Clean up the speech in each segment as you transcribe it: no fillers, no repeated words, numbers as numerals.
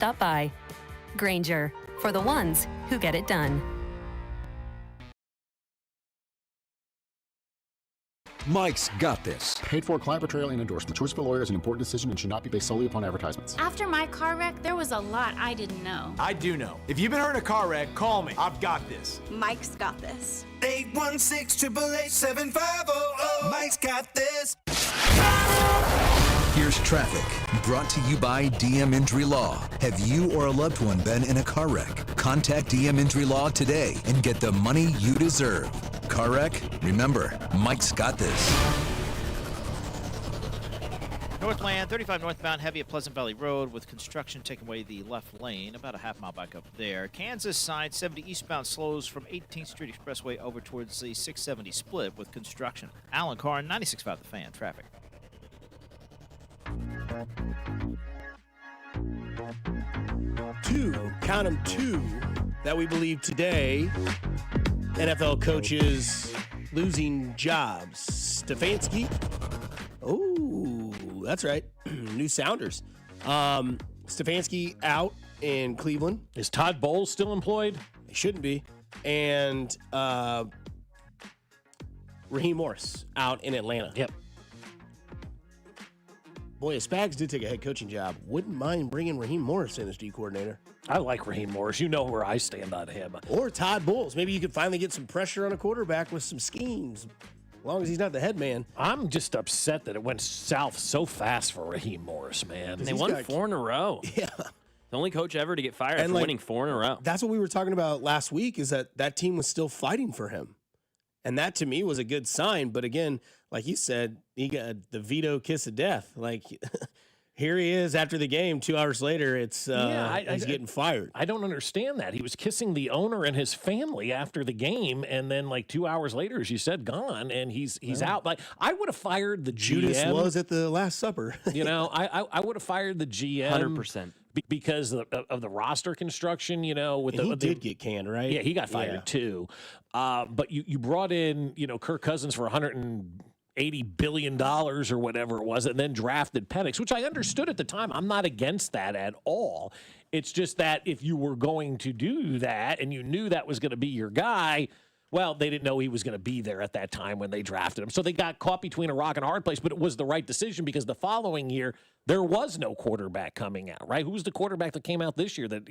Stop by. Granger, for the ones who get it done. Mike's got this. Paid for client portrayal and endorsement. Choice of a lawyer is an important decision and should not be based solely upon advertisements. After my car wreck, there was a lot I didn't know. I do know. If you've been hurt in a car wreck, call me. I've got this. Mike's got this. 816-888-7500. Mike's got this. Here's traffic, brought to you by DM Injury Law. Have you or a loved one been in a car wreck? Contact DM Injury Law today and get the money you deserve. Car wreck? Remember, Mike's got this. Northland, 35 northbound, heavy at Pleasant Valley Road with construction taking away the left lane, about a half-mile back up there. Kansas side, 70 eastbound slows from 18th Street Expressway over towards the 670 split with construction. Alan Carr, 96.5 The Fan, traffic. Count them two, that we believe today NFL coaches losing jobs. Stefanski. Oh, that's right. New Sounders. Stefanski out in Cleveland. Is Todd Bowles still employed? He shouldn't be. And Raheem Morris out in Atlanta. Yep. Boy, if Spags did take a head coaching job, wouldn't mind bringing Raheem Morris in as D coordinator. I like Raheem Morris. You know where I stand on him. Or Todd Bowles. Maybe you could finally get some pressure on a quarterback with some schemes, as long as he's not the head man. I'm just upset that it went south so fast for Raheem Morris, man. And they won 4 in a row. Yeah. The only coach ever to get fired for winning 4 in a row. That's what we were talking about last week, is that team was still fighting for him. And that, to me, was a good sign. But again, like you said, he got the veto kiss of death. Like, here he is after the game. 2 hours later, it's he's getting fired. I don't understand that. He was kissing the owner and his family after the game, and then like 2 hours later, as you said, gone, and he's out. Like, I would have fired the GM. Judas was at the Last Supper. I would have fired the GM 100%. Because of the roster construction, with he did get canned, right? Yeah, he got fired too. But you brought in, Kirk Cousins for $180 billion or whatever it was, and then drafted Penix, which I understood at the time. I'm not against that at all. It's just that if you were going to do that and you knew that was going to be your guy, well, they didn't know he was going to be there at that time when they drafted him. So they got caught between a rock and a hard place, but it was the right decision because the following year, there was no quarterback coming out, right? Who's the quarterback that came out this year that,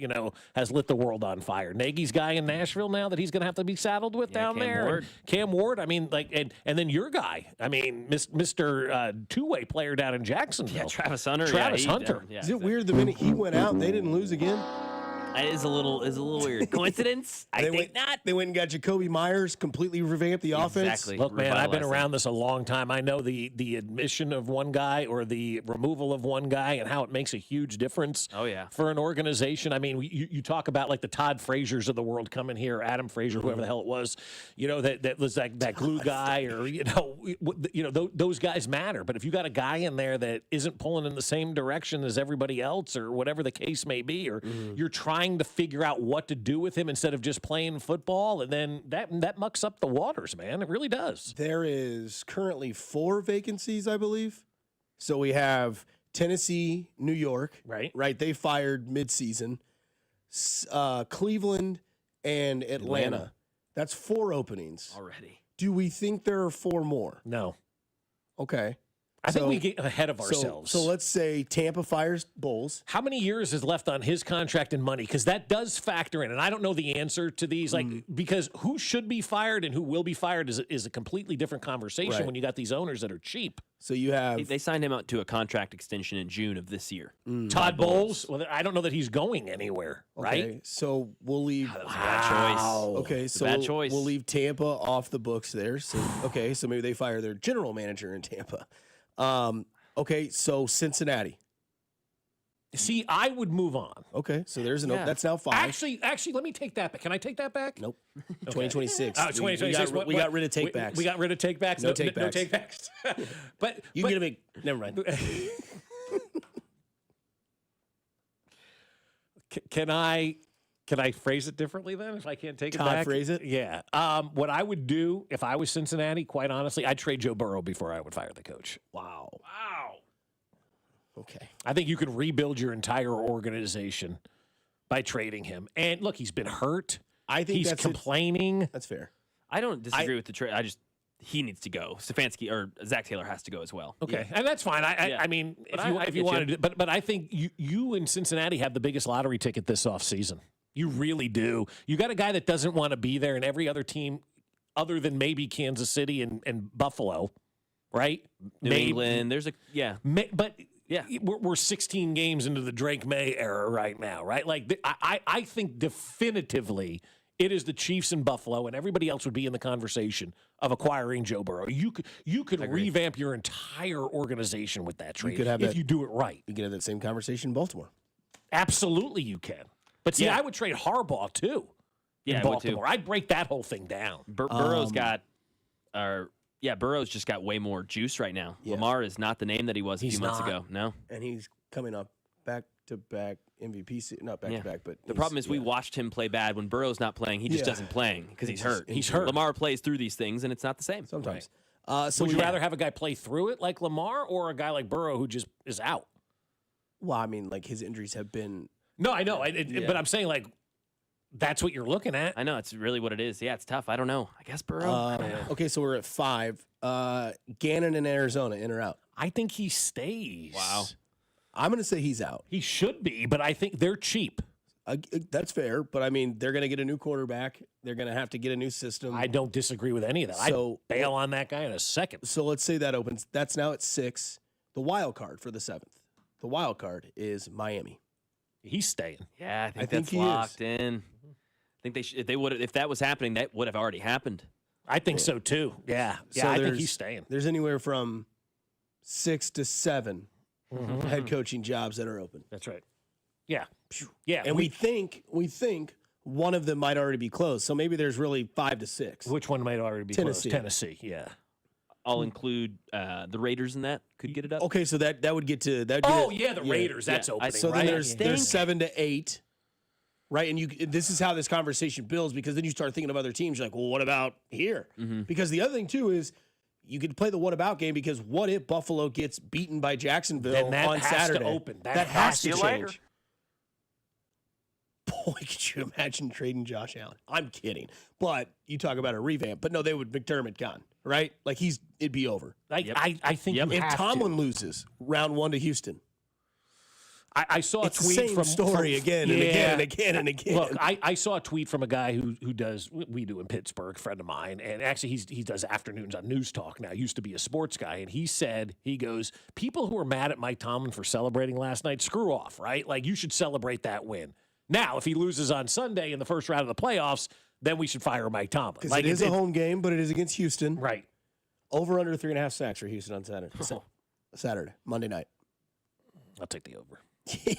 has lit the world on fire? Nagy's guy in Nashville now that he's going to have to be saddled with down Cam there? Ward. Cam Ward. I mean, and then your guy. I mean, Mr. Two-way player down in Jacksonville. Yeah, Travis Hunter. Travis Hunter. Is it weird the minute he went out, they didn't lose again? It is a little weird. Coincidence? I think not. They went and got Jacoby Myers, completely revamped the offense. Exactly. Look, man, I've been around this a long time. I know the admission of one guy or the removal of one guy and how it makes a huge difference for an organization. I mean, you talk about like the Todd Frazier's of the world coming here, Adam Frazier, whoever the hell it was, that was that glue guy or, those guys matter. But if you got a guy in there that isn't pulling in the same direction as everybody else or whatever the case may be, or you're trying to figure out what to do with him instead of just playing football, and then that mucks up the waters, man. It really does. There is currently 4 vacancies, I believe. So we have Tennessee, New York. Right. They fired midseason. Cleveland and Atlanta. That's 4 openings. Already. Do we think there are 4 more? No. Okay. I think we get ahead of ourselves. So let's say Tampa fires Bowles. How many years is left on his contract and money? Because that does factor in. And I don't know the answer to these, because who should be fired and who will be fired is a completely different conversation when you got these owners that are cheap. So you have... They signed him out to a contract extension in June of this year. Todd Bowles? Well, I don't know that he's going anywhere, right? So we'll leave... That was a bad choice. Okay, so bad choice. We'll leave Tampa off the books there. So so maybe they fire their general manager in Tampa. Okay, so Cincinnati. See, I would move on. Okay, so there's an that's now 5. Actually, let me take that back. Can I take that back? Nope. 2026. 2026. We got rid of take-backs. We got rid of take-backs? No take-backs. No take-backs. But you get a big... Never mind. Can I phrase it differently then if I can't take it back? Phrase it? Yeah. What I would do if I was Cincinnati, quite honestly, I'd trade Joe Burrow before I would fire the coach. Wow. Okay. I think you can rebuild your entire organization by trading him. And look, he's been hurt. I think he's complaining. That's fair. I don't disagree with the trade. He needs to go. Stefanski or Zach Taylor has to go as well. Okay, and that's fine. I mean, if you wanted to, but I think you in Cincinnati have the biggest lottery ticket this offseason. You really do. You got a guy that doesn't want to be there, and every other team, other than maybe Kansas City and Buffalo, right? New England. There's we're 16 games into the Drake May era right now, right? Like I think definitively it is the Chiefs and Buffalo, and everybody else would be in the conversation of acquiring Joe Burrow. You could revamp your entire organization with that trade if you do it right. You could have that same conversation in Baltimore. Absolutely, you can. But see, I would trade Harbaugh too. Yeah, in Baltimore, I'd break that whole thing down. Burrow's Burrow's just got way more juice right now. Yeah. Lamar is not the name that he was a few months ago. No, and he's coming up back-to-back MVP, not back-to-back, but the problem is we watched him play bad when Burrow's not playing. He just doesn't playing because he's hurt. He's hurt. Lamar plays through these things, and it's not the same sometimes. Right. So would you rather have a guy play through it like Lamar or a guy like Burrow who just is out? Well, I mean, like his injuries have been. No, I know, but I'm saying like that's what you're looking at. I know it's really what it is. Yeah, it's tough. I don't know. I guess Burrow. Okay, so we're at 5. Gannon in Arizona, in or out? I think he stays. Wow. I'm going to say he's out. He should be, but I think they're cheap. That's fair, but I mean, they're going to get a new quarterback. They're going to have to get a new system. I don't disagree with any of that. So, I'd bail on that guy in a second. So let's say that opens. That's now at 6. The wild card for the 7th. The wild card is Miami. He's staying. Yeah, I think that's locked in. I think if that was happening, that would have already happened. I think so too. Yeah. So I think he's staying. There's anywhere from 6 to 7 head coaching jobs that are open. That's right. Yeah. Yeah. And we think one of them might already be closed. So maybe there's really 5 to 6. Which one might already be closed? Tennessee. Yeah. I'll include the Raiders in that. Could get it up. Okay, so that would get to that. The Raiders. That's opening. So right? then there's 7 to 8. Right, and this is how this conversation builds, because then you start thinking of other teams. You're like, well, what about here? Because the other thing, too, is you could play the what about game, because what if Buffalo gets beaten by Jacksonville on Saturday? To open. That has to change. Later. Boy, could you imagine trading Josh Allen? I'm kidding. But you talk about a revamp. But no, they would McDermott gone, right? Like it'd be over. I think if Tomlin loses round 1 to Houston. I saw a tweet the same story again and again and again and again. Look, I saw a tweet from a guy who does we do in Pittsburgh, a friend of mine, and actually he does afternoons on News Talk now. He used to be a sports guy, and he goes, people who are mad at Mike Tomlin for celebrating last night, screw off, right? Like you should celebrate that win. Now, if he loses on Sunday in the first round of the playoffs, then we should fire Mike Tomlin. Because it is a home game, but it is against Houston. Right. Over under 3.5 sacks for Houston on Saturday. Saturday, Monday night. I'll take the over.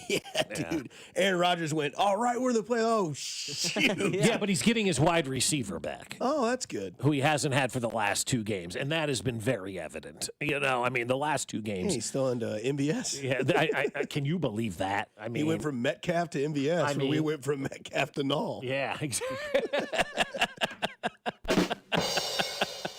Yeah, dude. Aaron Rodgers went, all right, we're the play. Oh, shoot. Yeah, but he's getting his wide receiver back. Oh, that's good. Who he hasn't had for the last 2 games, and that has been very evident. I mean, the last 2 games. Hey, he's still into MVS. Yeah, can you believe that? I mean, he went from Metcalf to MVS, we went from Metcalf to Null. Yeah, exactly.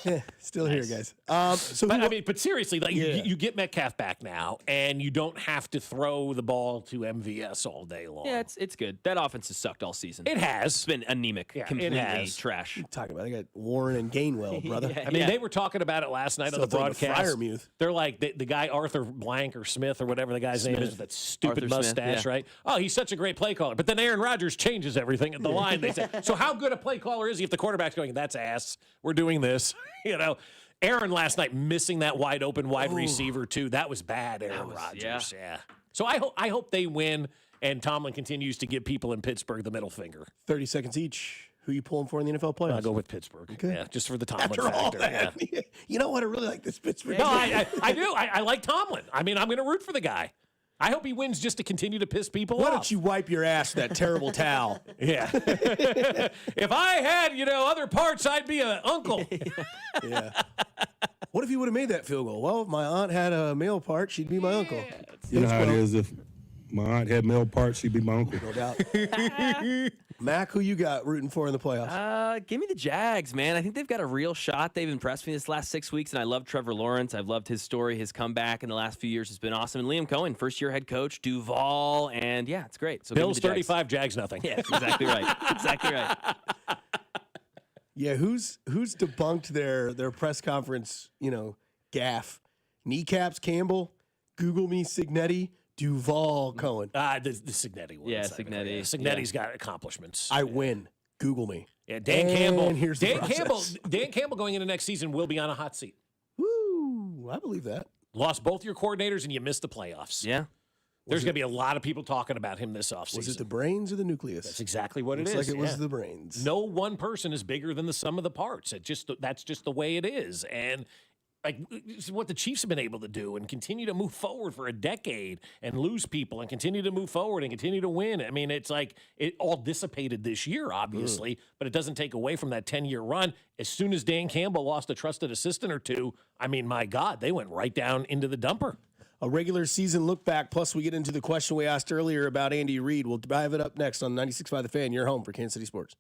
Yeah, still here, guys. But seriously, like you get Metcalf back now, and you don't have to throw the ball to MVS all day long. Yeah, it's good. That offense has sucked all season. It has. It's been anemic, completely trash. What are you talking about? They got Warren and Gainwell, brother. I mean, they were talking about it last night on the broadcast. Freiermuth. They're like the guy Arthur Blank or Smith or whatever the guy's name is with that stupid Arthur mustache, Smith, right? Oh, he's such a great play caller. But then Aaron Rodgers changes everything at the line. They say, so how good a play caller is he if the quarterback's going, that's ass, we're doing this, Aaron last night missing that wide open wide receiver too. That was bad, Aaron Rodgers. Yeah. So I hope they win and Tomlin continues to give people in Pittsburgh the middle finger. 30 seconds each. Who you pulling for in the NFL playoffs? I'll go with Pittsburgh. Okay. Yeah, just for the Tomlin After factor. All that, you know what? I really like this Pittsburgh. No, I do. I like Tomlin. I mean, I'm going to root for the guy. I hope he wins just to continue to piss people off. Why don't you wipe your ass with that terrible towel? Yeah. If I had, other parts, I'd be an uncle. Yeah. What if he would have made that field goal? Well, if my aunt had a male part, she'd be my uncle. You know how it is if my aunt had male parts, she'd be my uncle. No doubt. Mac, who you got rooting for in the playoffs? Give me the Jags, man. I think they've got a real shot. They've impressed me this last 6 weeks, and I love Trevor Lawrence. I've loved his story. His comeback in the last few years has been awesome. And Liam Cohen, first-year head coach, Duval, and yeah, it's great. So Bills 35, Jags nothing. Yeah, exactly right. Exactly right. Yeah, who's debunked their press conference, gaffe? Kneecaps Campbell, Google me Signetti, Duval Cohen. The Signetti one. Yeah, Signetti. Signetti's got accomplishments. I win. Google me. Yeah, Dan Campbell. Here's the process. Dan Campbell going into next season will be on a hot seat. Woo! I believe that. Lost both your coordinators and you missed the playoffs. Yeah. There's going to be a lot of people talking about him this offseason. Was it the brains or the nucleus? That's exactly what Looks it is. like it was the brains. No one person is bigger than the sum of the parts. That's just the way it is. And it's what the Chiefs have been able to do and continue to move forward for a decade and lose people and continue to move forward and continue to win. I mean, it's like it all dissipated this year, obviously, but it doesn't take away from that 10-year run. As soon as Dan Campbell lost a trusted assistant or two, I mean, my God, they went right down into the dumper. A regular season look back, plus we get into the question we asked earlier about Andy Reid. We'll dive it up next on 96.5 The Fan, your home for Kansas City Sports.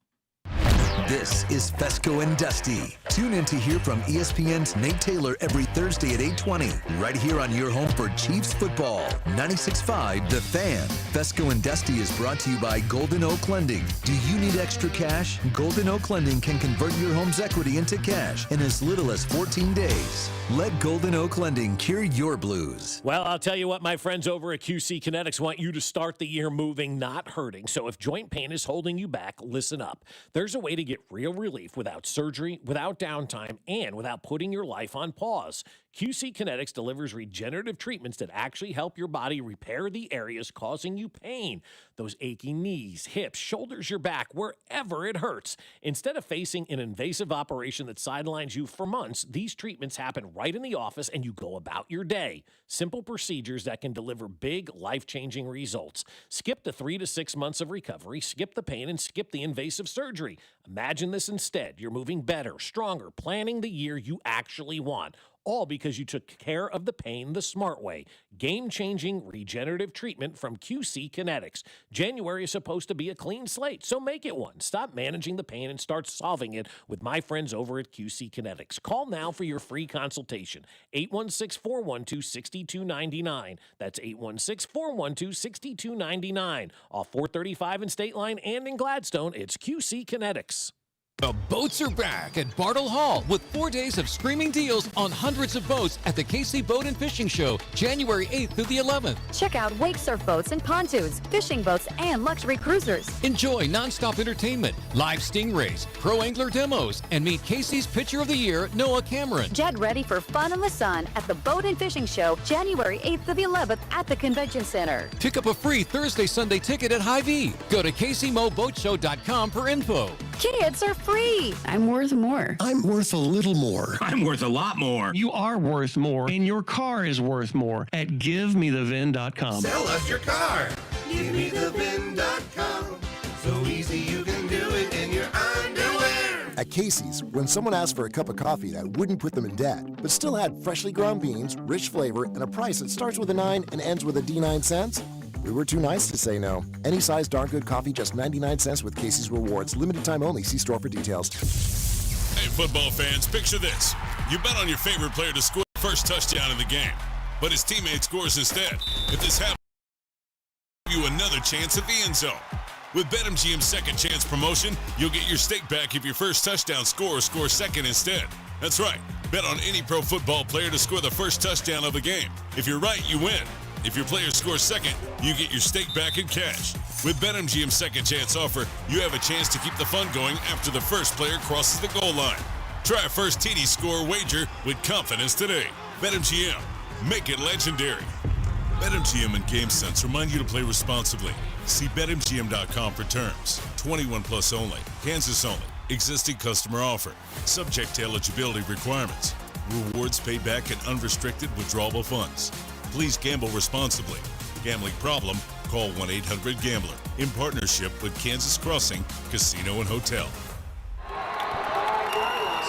This is Fescoe and Dusty. Tune in to hear from ESPN's Nate Taylor every Thursday at 8:20, right here on your home for Chiefs football. 96.5 The Fan. Fescoe and Dusty is brought to you by Golden Oak Lending. Do you need extra cash? Golden Oak Lending can convert your home's equity into cash in as little as 14 days. Let Golden Oak Lending cure your blues. Well, I'll tell you what, my friends over at QC Kinetics want you to start the year moving, not hurting. So if joint pain is holding you back, listen up. There's a way to get real relief without surgery, without downtime, and without putting your life on pause. QC Kinetics delivers regenerative treatments that actually help your body repair the areas causing you pain. Those aching knees, hips, shoulders, your back, wherever it hurts. Instead of facing an invasive operation that sidelines you for months, these treatments happen right in the office and you go about your day. Simple procedures that can deliver big, life-changing results. Skip the 3 to 6 months of recovery, skip the pain, and skip the invasive surgery. Imagine this instead. You're moving better, stronger, planning the year you actually want. All because you took care of the pain the smart way. Game-changing regenerative treatment from QC Kinetics. January is supposed to be a clean slate, so make it one. Stop managing the pain and start solving it with my friends over at QC Kinetics. Call now for your free consultation. 816-412-6299. That's 816-412-6299. Off 435 in State Line and in Gladstone, it's QC Kinetics. The boats are back at Bartle Hall with 4 days of screaming deals on hundreds of boats at the KC Boat and Fishing Show, January 8th through the 11th. Check out wake surf boats and pontoons, fishing boats, and luxury cruisers. Enjoy nonstop entertainment, live stingrays, pro angler demos, and meet KC's Pitcher of the Year, Noah Cameron. Get ready for fun in the sun at the Boat and Fishing Show, January 8th to the 11th at the Convention Center. Pick up a free Thursday, Sunday ticket at Hy-Vee. Go to KCMoBoatShow.com for info. Kids are free. I'm worth more. I'm worth a little more. I'm worth a lot more. You are worth more, and your car is worth more at GiveMeTheVin.com. Sell us your car. GiveMeTheVin.com. So easy you can do it in your underwear. At Casey's, when someone asked for a cup of coffee that wouldn't put them in debt, but still had freshly ground beans, rich flavor, and a price that starts with a 9 and ends with a D9 cents, we were too nice to say no. Any size darn good coffee, just 99 cents with Casey's Rewards. Limited time only. See store for details. Hey, football fans, picture this. You bet on your favorite player to score the first touchdown in the game, but his teammate scores instead. If this happens, give you another chance at the end zone. With BetMGM's second chance promotion, you'll get your stake back if your first touchdown scorer scores second instead. That's right. Bet on any pro football player to score the first touchdown of the game. If you're right, you win. If your player scores second, you get your stake back in cash. With BetMGM's second chance offer, you have a chance to keep the fun going after the first player crosses the goal line. Try a first TD score wager with confidence today. BetMGM. Make it legendary. BetMGM and GameSense remind you to play responsibly. See BetMGM.com for terms. 21 plus only. Kansas only. Existing customer offer. Subject to eligibility requirements. Rewards paid back in unrestricted withdrawable funds. Please gamble responsibly. Gambling problem? Call 1-800-GAMBLER. In partnership with Kansas Crossing Casino and Hotel.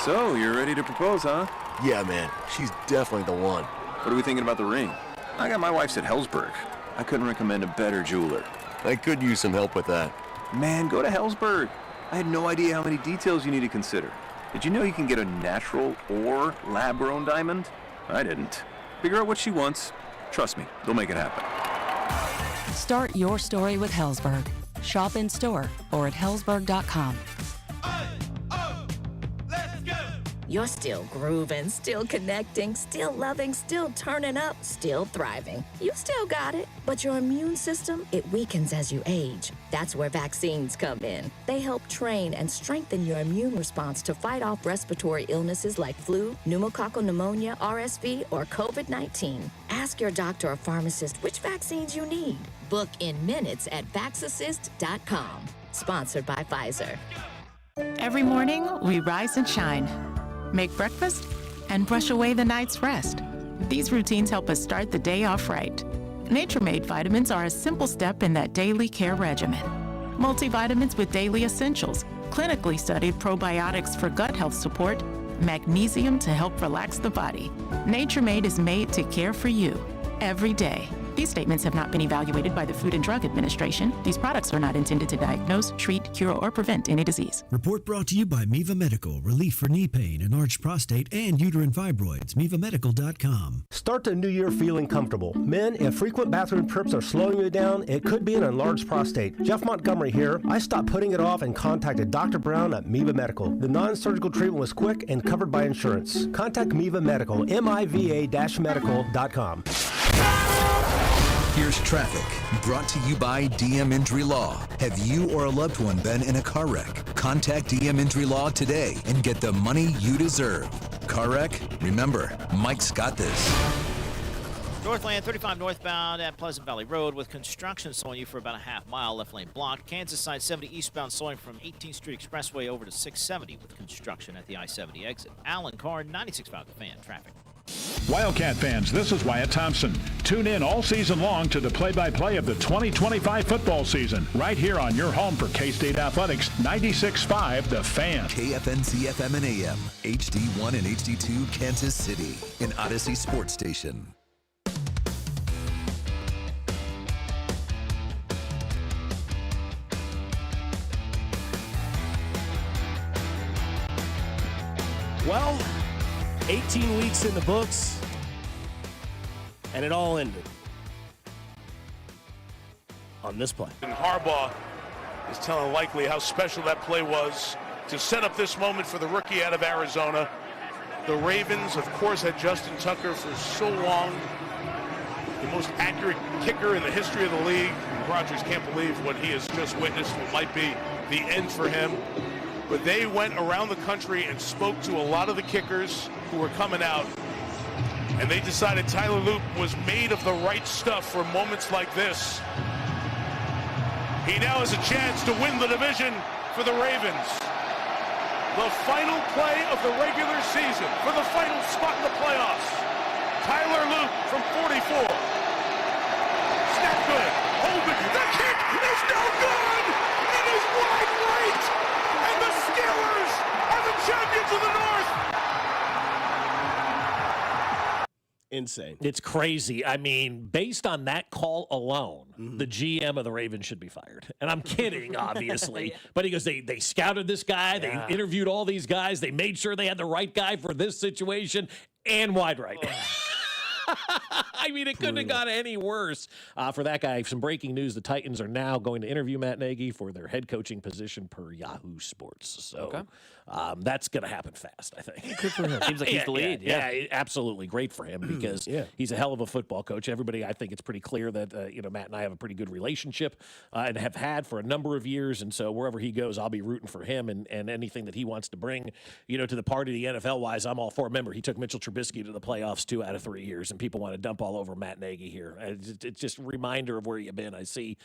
So, you're ready to propose, huh? Yeah, man. She's definitely the one. What are we thinking about the ring? I got my wife's at Hellsberg. I I couldn't recommend a better jeweler. I could use some help with that. Man, go to Hellsberg. I had no idea how many details you need to consider. Did you know you can get a natural or lab-grown diamond? I didn't. Figure out what she wants. Trust me, they'll make it happen. Start your story with Hellsberg. Shop in store or at hellsberg.com. You're still grooving, still connecting, still loving, still turning up, still thriving. You still got it, but your immune system, it weakens as you age. That's where vaccines come in. They help train and strengthen your immune response to fight off respiratory illnesses like flu, pneumococcal pneumonia, RSV, or COVID-19. Ask your doctor or pharmacist which vaccines you need. Book in minutes at vaxassist.com. Sponsored by Pfizer. Every morning, we rise and shine. Make breakfast and brush away the night's rest. These routines help us start the day off right. Nature-Made vitamins are a simple step in that daily care regimen. Multivitamins with daily essentials, clinically studied probiotics for gut health support, magnesium to help relax the body. Nature-Made is made to care for you every day. These statements have not been evaluated by the Food and Drug Administration. These products are not intended to diagnose, treat, cure, or prevent any disease. Report brought to you by Miva Medical. Relief for knee pain, enlarged prostate, and uterine fibroids. MivaMedical.com. Start the new year feeling comfortable. Men, if frequent bathroom trips are slowing you down, it could be an enlarged prostate. Jeff Montgomery here. I stopped putting it off and contacted Dr. Brown at Miva Medical. The non-surgical treatment was quick and covered by insurance. Contact Miva Medical, MIVA-medical.com. Here's traffic, brought to you by DM Injury Law. Have you or a loved one been in a car wreck? Contact DM Injury Law today and get the money you deserve. Car wreck? Remember, Mike's got this. Northland 35 northbound at Pleasant Valley Road with construction slowing you for about a half mile. Left lane blocked. Kansas side 70 eastbound slowing from 18th Street Expressway over to 670 with construction at the I-70 exit. Alan Carr, 96.5 The Fan. Traffic. Wildcat fans, this is Wyatt Thompson. Tune in all season long to the play-by-play of the 2025 football season, right here on your home for K-State Athletics, 96.5 The Fan. KFNC FM and AM, HD1 and HD2, Kansas City, an Odyssey Sports Station. Well, 18 weeks in the books, and it all ended on this play. And Harbaugh is telling Likely how special that play was to set up this moment for the rookie out of Arizona. The Ravens, of course, had Justin Tucker for so long, the most accurate kicker in the history of the league. Rodgers can't believe what he has just witnessed, what might be the end for him. But they went around the country and spoke to a lot of the kickers who were coming out. And they decided Tyler Loop was made of the right stuff for moments like this. He now has a chance to win the division for the Ravens. The final play of the regular season for the final spot in the playoffs. Tyler Loop from 44. Snap good. Hold it. The kick is no good. It is wide right. And the Steelers are the champions of the North. Insane. It's crazy. I mean, based on that call alone, the GM of the Ravens should be fired. And I'm kidding, obviously. Yeah. But he goes, they scouted this guy. Yeah. They interviewed all these guys. They made sure they had the right guy for this situation and wide right. I mean, it couldn't have gone any worse for that guy. Some breaking news. The Titans are now going to interview Matt Nagy for their head coaching position per Yahoo Sports. So that's going to happen fast, I think. Good for him. Seems like he's the lead. Yeah, absolutely. Great for him because he's a hell of a football coach. Everybody, I think it's pretty clear that, Matt and I have a pretty good relationship and have had for a number of years. And so wherever he goes, I'll be rooting for him and anything that he wants to bring, to the party, the NFL-wise, I'm all for. Remember, he took Mitchell Trubisky to the playoffs 2 out of 3 years, and people want to dump all over Matt Nagy here. It's just a reminder of where you've been. I see,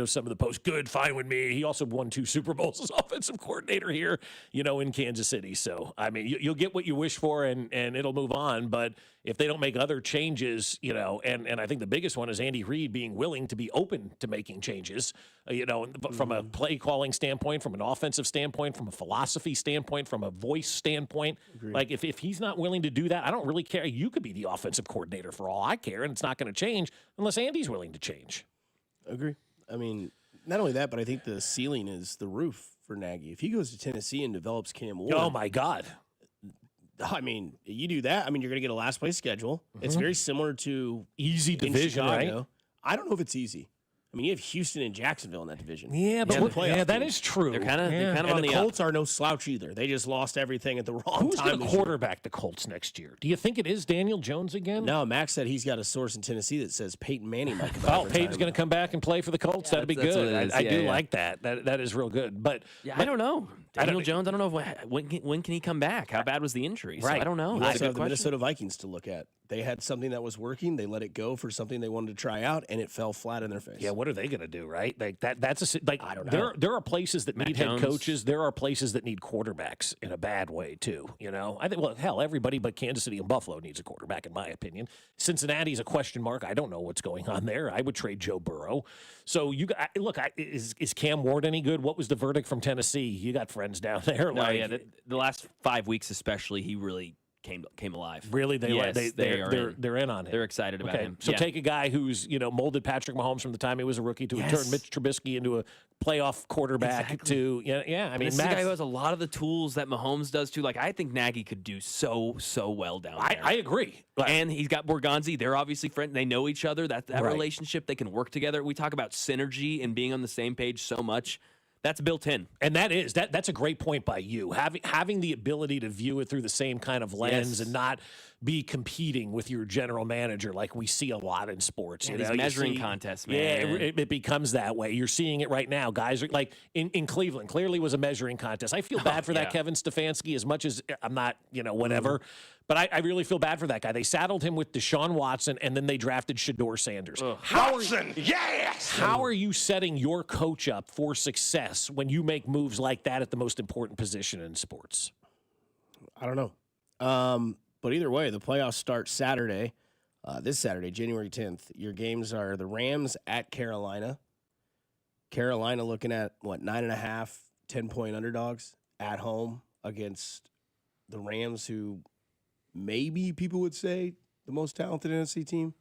some of the posts. Good, fine with me. He also won 2 Super Bowls as offensive coordinator here, in Kansas City. So, I mean, you'll get what you wish for, and it'll move on. But if they don't make other changes, and I think the biggest one is Andy Reid being willing to be open to making changes, from a play calling standpoint, from an offensive standpoint, from a philosophy standpoint, from a voice standpoint. Agreed. Like if he's not willing to do that, I don't really care. You could be the offensive coordinator for all I care, and it's not going to change unless Andy's willing to change. Agree. I mean, not only that, but I think the ceiling is the roof for Nagy. If he goes to Tennessee and develops Cam Ward, Oh my God. I mean, you do that. I mean, you're going to get a last place schedule. It's very similar to easy in division, Chicago. right? I don't know if it's easy. I mean, you have Houston and Jacksonville in that division. Yeah, but that is true. They're kind of And on the the Colts are no slouch either. They just lost everything at the wrong Who's time. going to this year. quarterback the Colts next year? Do you think it is Daniel Jones again? No, Max said he's got a source in Tennessee that says Peyton Manning might come back. Oh, Peyton's going to come back and play for the Colts. That'd be that's what good. it is. I Yeah, do yeah. like that. That is real good. But I don't know. Daniel don't- Jones, I don't know when can he come back? How bad was the injury? So Right. I don't know. You That's also a have good the question. Minnesota Vikings to look at. They had something that was working. They let it go for something they wanted to try out, and it fell flat in their face. yeah, what are they going to do, right? Like that's like I don't know. There are places that Mac need Jones. head coaches. There are places that need quarterbacks in a bad way too. I think hell, everybody but Kansas City and Buffalo needs a quarterback, in my opinion. Cincinnati's a question mark. I don't know what's going on there. I would trade Joe Burrow. So is Cam Ward any good? What was the verdict from Tennessee? You got friends down there. No, yeah, the last 5 weeks especially, he really came alive. Really, Yes, they're in on him. They're excited about him. So Yeah. take a guy who's molded Patrick Mahomes from the time he was a rookie to Yes. turn Mitch Trubisky into a playoff quarterback to I mean This is a guy Max, who has a lot of the tools that Mahomes does too. Like I think Nagy could do so well down there. I agree. And he's got Borgonzi. They're obviously friends. They know each other. That Right. relationship, they can work together. We talk about synergy and being on the same page so much. That's built in. And that's a great point by you. Having the ability to view it through the same kind of lens Yes. and not be competing with your general manager like we see a lot in sports. Yeah, you these know, you measuring see- contests, Yeah, man. it becomes that way. You're seeing it right now. Guys are like in Cleveland. Clearly was a measuring contest. I feel bad for that yeah. Kevin Stefanski as much as I'm not whatever. But I really feel bad for that guy. They saddled him with Deshaun Watson, and then they drafted Shador Sanders. Watson, yes! How are you setting your coach up for success when you make moves like that at the most important position in sports? I don't know. But either way, the playoffs start Saturday, this Saturday, January 10th. Your games are the Rams at Carolina. Carolina looking at, 9.5, 10-point underdogs at home against the Rams, who maybe people would say the most talented NFC team.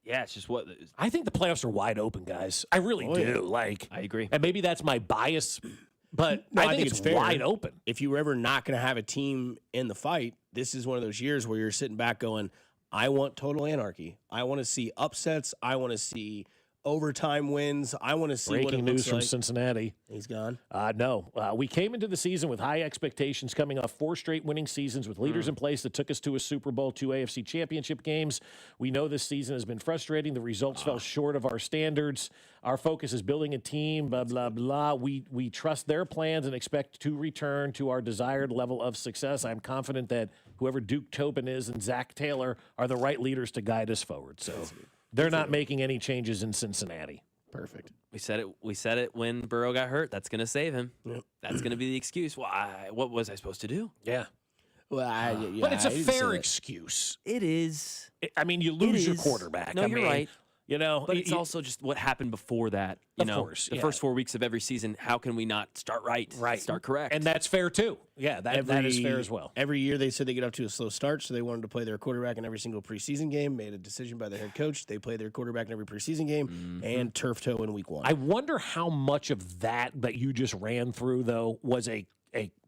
Yeah, it's just what I think the playoffs are wide open, guys. I really do. yeah. Like, I agree. and maybe that's my bias, but No, I think it's fair. wide open. If you were ever not going to have a team in the fight, this is one of those years where you're sitting back going, I want total anarchy. I want to see upsets. I want to see overtime wins. I want to see what it Breaking looks news from like. Cincinnati. He's gone. No. We came into the season with high expectations, coming off 4 straight winning seasons with leaders in place that took us to a Super Bowl, 2 AFC championship games. We know this season has been frustrating. The results fell short of our standards. Our focus is building a team, blah, blah, blah. We trust their plans and expect to return to our desired level of success. I'm confident that whoever Duke Tobin is and Zach Taylor are the right leaders to guide us forward. So they're not making any changes in Cincinnati. Perfect. We said it when Burrow got hurt. That's going to save him. Yep. That's going to be the excuse. What was I supposed to do? Yeah. Well, But it's a I didn't fair say that. excuse. It is. I mean, you lose your is. quarterback. No, I you're mean, right. But it's also just what happened before that. Of course, the yeah. first 4 weeks of every season, how can we not start right? Start correct. And that's fair, too. Yeah, that is fair as well. Every year they said they get off to a slow start, so they wanted to play their quarterback in every single preseason game, made a decision by the head coach. They play their quarterback in every preseason game and turf toe in week 1. I wonder how much of that you just ran through, though, was a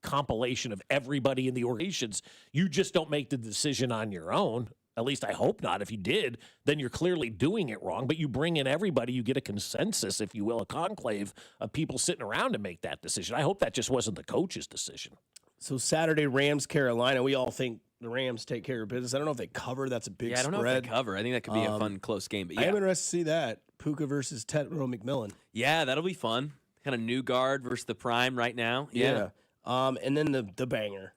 compilation of everybody in the organizations. You just don't make the decision on your own. At least I hope not. If you did, then you're clearly doing it wrong. But you bring in everybody, you get a consensus, if you will, a conclave of people sitting around to make that decision. I hope that just wasn't the coach's decision. So Saturday, Rams, Carolina. We all think the Rams take care of business. I don't know if they cover. That's a big I don't spread. know if they cover. I think that could be a fun, close game. But I yeah, am interested to see that. Puka versus Tetro McMillan. yeah, that'll be fun. Kind of new guard versus the prime right now. Yeah. And then the banger.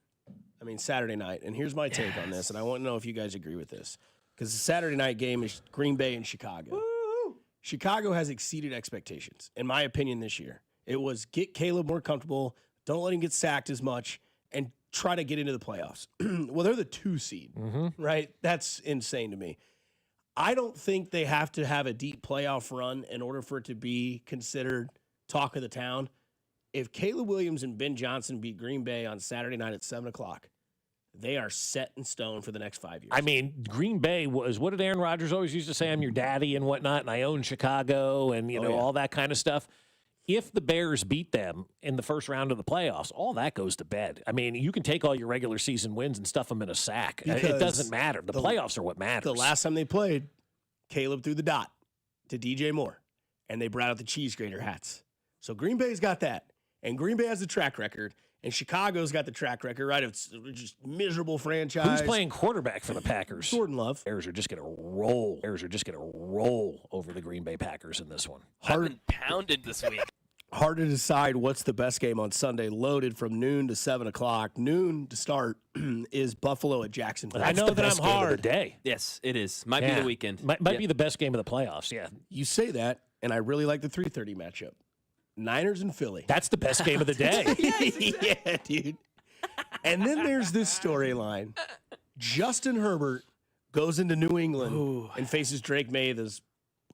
I mean, Saturday night. And here's my take on this, and I want to know if you guys agree with this. Because the Saturday night game is Green Bay and Chicago. Woo! Chicago has exceeded expectations, in my opinion, this year. It was get Caleb more comfortable, don't let him get sacked as much, and try to get into the playoffs. Well, they're the 2 seed, right? That's insane to me. I don't think they have to have a deep playoff run in order for it to be considered talk of the town. If Caleb Williams and Ben Johnson beat Green Bay on Saturday night at 7 o'clock, they are set in stone for the next 5 years. I mean, Green Bay was, what did Aaron Rodgers always used to say? I'm your daddy and whatnot, and I own Chicago and, all that kind of stuff. If the Bears beat them in the first round of the playoffs, all that goes to bed. I mean, you can take all your regular season wins and stuff them in a sack. It doesn't matter. The playoffs are what matters. The last time they played, Caleb threw the dot to DJ Moore, and they brought out the cheese grater hats. So Green Bay's got that. And Green Bay has the track record, and Chicago's got the track record, right? It's just miserable franchise. Who's playing quarterback for the Packers? Jordan Love. Bears are just going to roll. Bears are just going to roll over the Green Bay Packers in this one. Hard pounded this week. Hard to decide what's the best game on Sunday. Loaded from noon to 7 o'clock. Noon to start is Buffalo at Jacksonville. I know that I'm hard. Day. Yes, it is. Might be the weekend. Might be the best game of the playoffs. Yeah. You say that, and I really like the 3:30 matchup. Niners and Philly. That's the best game of the day. Yeah, dude. And then there's this storyline. Justin Herbert goes into New England and faces Drake May, this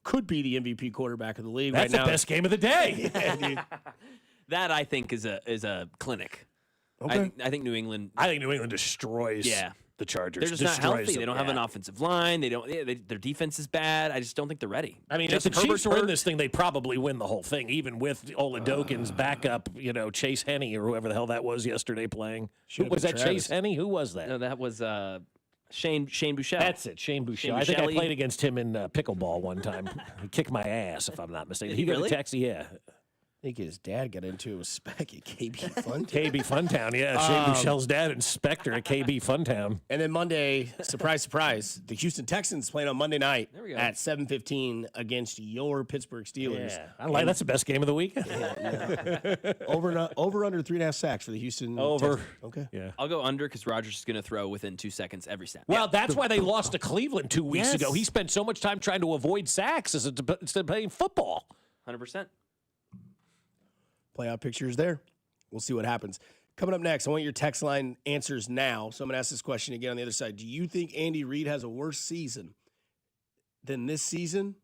could be the MVP quarterback of the league That's right now. the best game of the day. Yeah, dude. That I think is a clinic. Okay. I think New England. I think New England destroys the Chargers. They're just not healthy. Destroys They don't them. have an offensive line. They don't. Their defense is bad. I just don't think they're ready. I mean, Justin if the Chiefs Herbert's win hurt. this thing, they probably win the whole thing, even with Oladokin's backup, Chase Henne or whoever the hell that was yesterday playing. Was that Chase Henne? Who was that? No, that was Shane Bouchel. That's it, Shane Bouchel. Shane I think I Bouchel-y. played against him in pickleball one time. He kicked my ass, if I'm not mistaken. Did he got really? a text, yeah. I think his dad got into a spec at KB Funtown. KB Funtown, yeah. Shane Bouchel's dad, inspector at KB Funtown. And then Monday, surprise, surprise, the Houston Texans playing on Monday night at 7:15 against your Pittsburgh Steelers. Yeah, that's the best game of the week. Over under 3.5 sacks for the Houston Over. Texans. Okay. Yeah. I'll go under because Rodgers is going to throw within 2 seconds every snap. Well, that's why they lost to Cleveland 2 weeks Yes. ago. He spent so much time trying to avoid sacks instead of playing football. 100%. Playoff pictures there. We'll see what happens. Coming up next, I want your text line answers now. So I'm going to ask this question again on the other side. Do you think Andy Reid has a worse season than this season,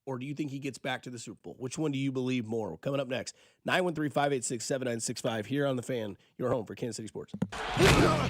or do you think he gets back to the Super Bowl? Which one do you believe more? Coming up next, 913-586-7965 here on The Fan, your home for Kansas City Sports.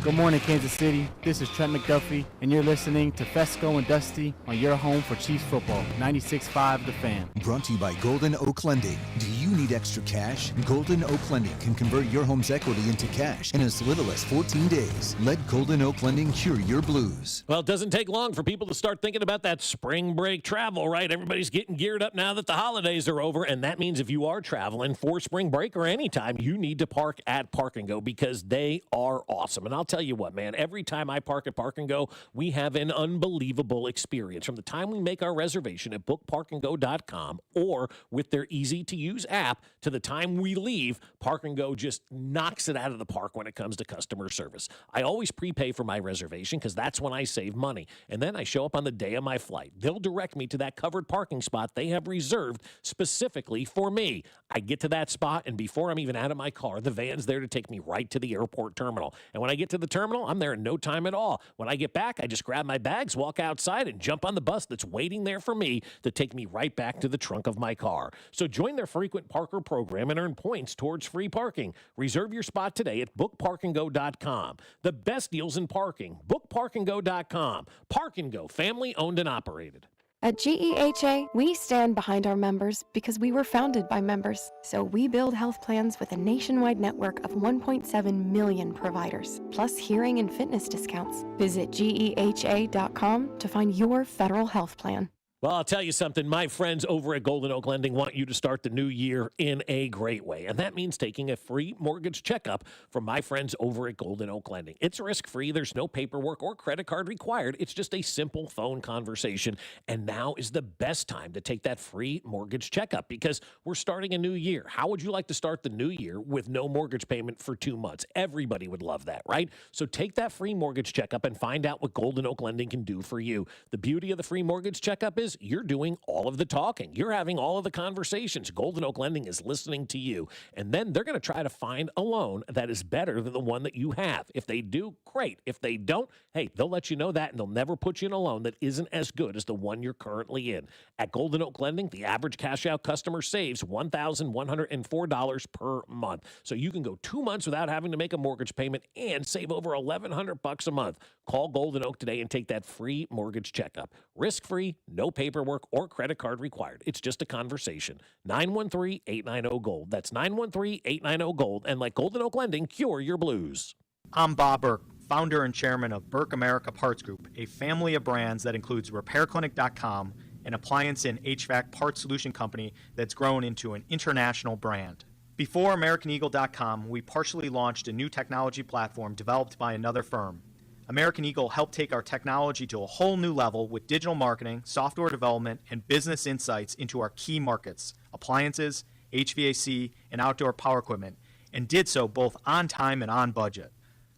Good morning, Kansas City. This is Trent McDuffie, and you're listening to Fescoe and Dusty on your home for Chiefs football, 96.5 The Fan. Brought to you by Golden Oak Lending. Do you need extra cash? Golden Oak Lending can convert your home's equity into cash in as little as 14 days. Let Golden Oak Lending cure your blues. Well, it doesn't take long for people to start thinking about that spring break travel, right? Everybody's getting geared up now that the holidays are over, and that means if you are traveling for spring break or anytime, you need to park at Park and Go because they are awesome. And I'll tell you what, man, every time I park at Park and Go, we have an unbelievable experience. From the time we make our reservation at bookparkandgo.com or with their easy-to-use app to the time we leave, Park and Go just knocks it out of the park when it comes to customer service. I always prepay for my reservation because that's when I save money. And then I show up on the day of my flight. They'll direct me to that covered parking spot they have reserved specifically for me. I get to that spot, and before I'm even out of my car, the van's there to take me right to the airport terminal. And when I get to the terminal, I'm there in no time at all. When I get back, I just grab my bags, walk outside, and jump on the bus that's waiting there for me to take me right back to the trunk of my car. So join their frequent parker program and earn points towards free parking. Reserve your spot today at bookparkandgo.com. The best deals in parking. Bookparkandgo.com. Park and Go, family owned and operated. At GEHA, we stand behind our members because we were founded by members. So we build health plans with a nationwide network of 1.7 million providers, plus hearing and fitness discounts. Visit GEHA.com to find your federal health plan. Well, I'll tell you something. My friends over at Golden Oak Lending want you to start the new year in a great way. And that means taking a free mortgage checkup from my friends over at Golden Oak Lending. It's risk-free. There's no paperwork or credit card required. It's just a simple phone conversation. And now is the best time to take that free mortgage checkup because we're starting a new year. How would you like to start the new year with no mortgage payment for 2 months? Everybody would love that, right? So take that free mortgage checkup and find out what Golden Oak Lending can do for you. The beauty of the free mortgage checkup is is you're doing all of the talking. You're having all of the conversations. Golden Oak Lending is listening to you. And then they're going to try to find a loan that is better than the one that you have. If they do, great. If they don't, hey, they'll let you know that, and they'll never put you in a loan that isn't as good as the one you're currently in. At Golden Oak Lending, the average cash-out customer saves $1,104 per month. So you can go 2 months without having to make a mortgage payment and save over $1,100 a month. Call Golden Oak today and take that free mortgage checkup. Risk-free, no paperwork or credit card required. It's just a conversation. 913-890-GOLD. That's 913-890-GOLD. And let Golden Oak Lending cure your blues. I'm Bob Burke, founder and chairman of Burke America Parts Group, a family of brands that includes RepairClinic.com, an appliance and HVAC parts solution company that's grown into an international brand. Before AmericanEagle.com, we partially launched a new technology platform developed by another firm. American Eagle helped take our technology to a whole new level with digital marketing, software development, and business insights into our key markets, appliances, HVAC, and outdoor power equipment, and did so both on time and on budget.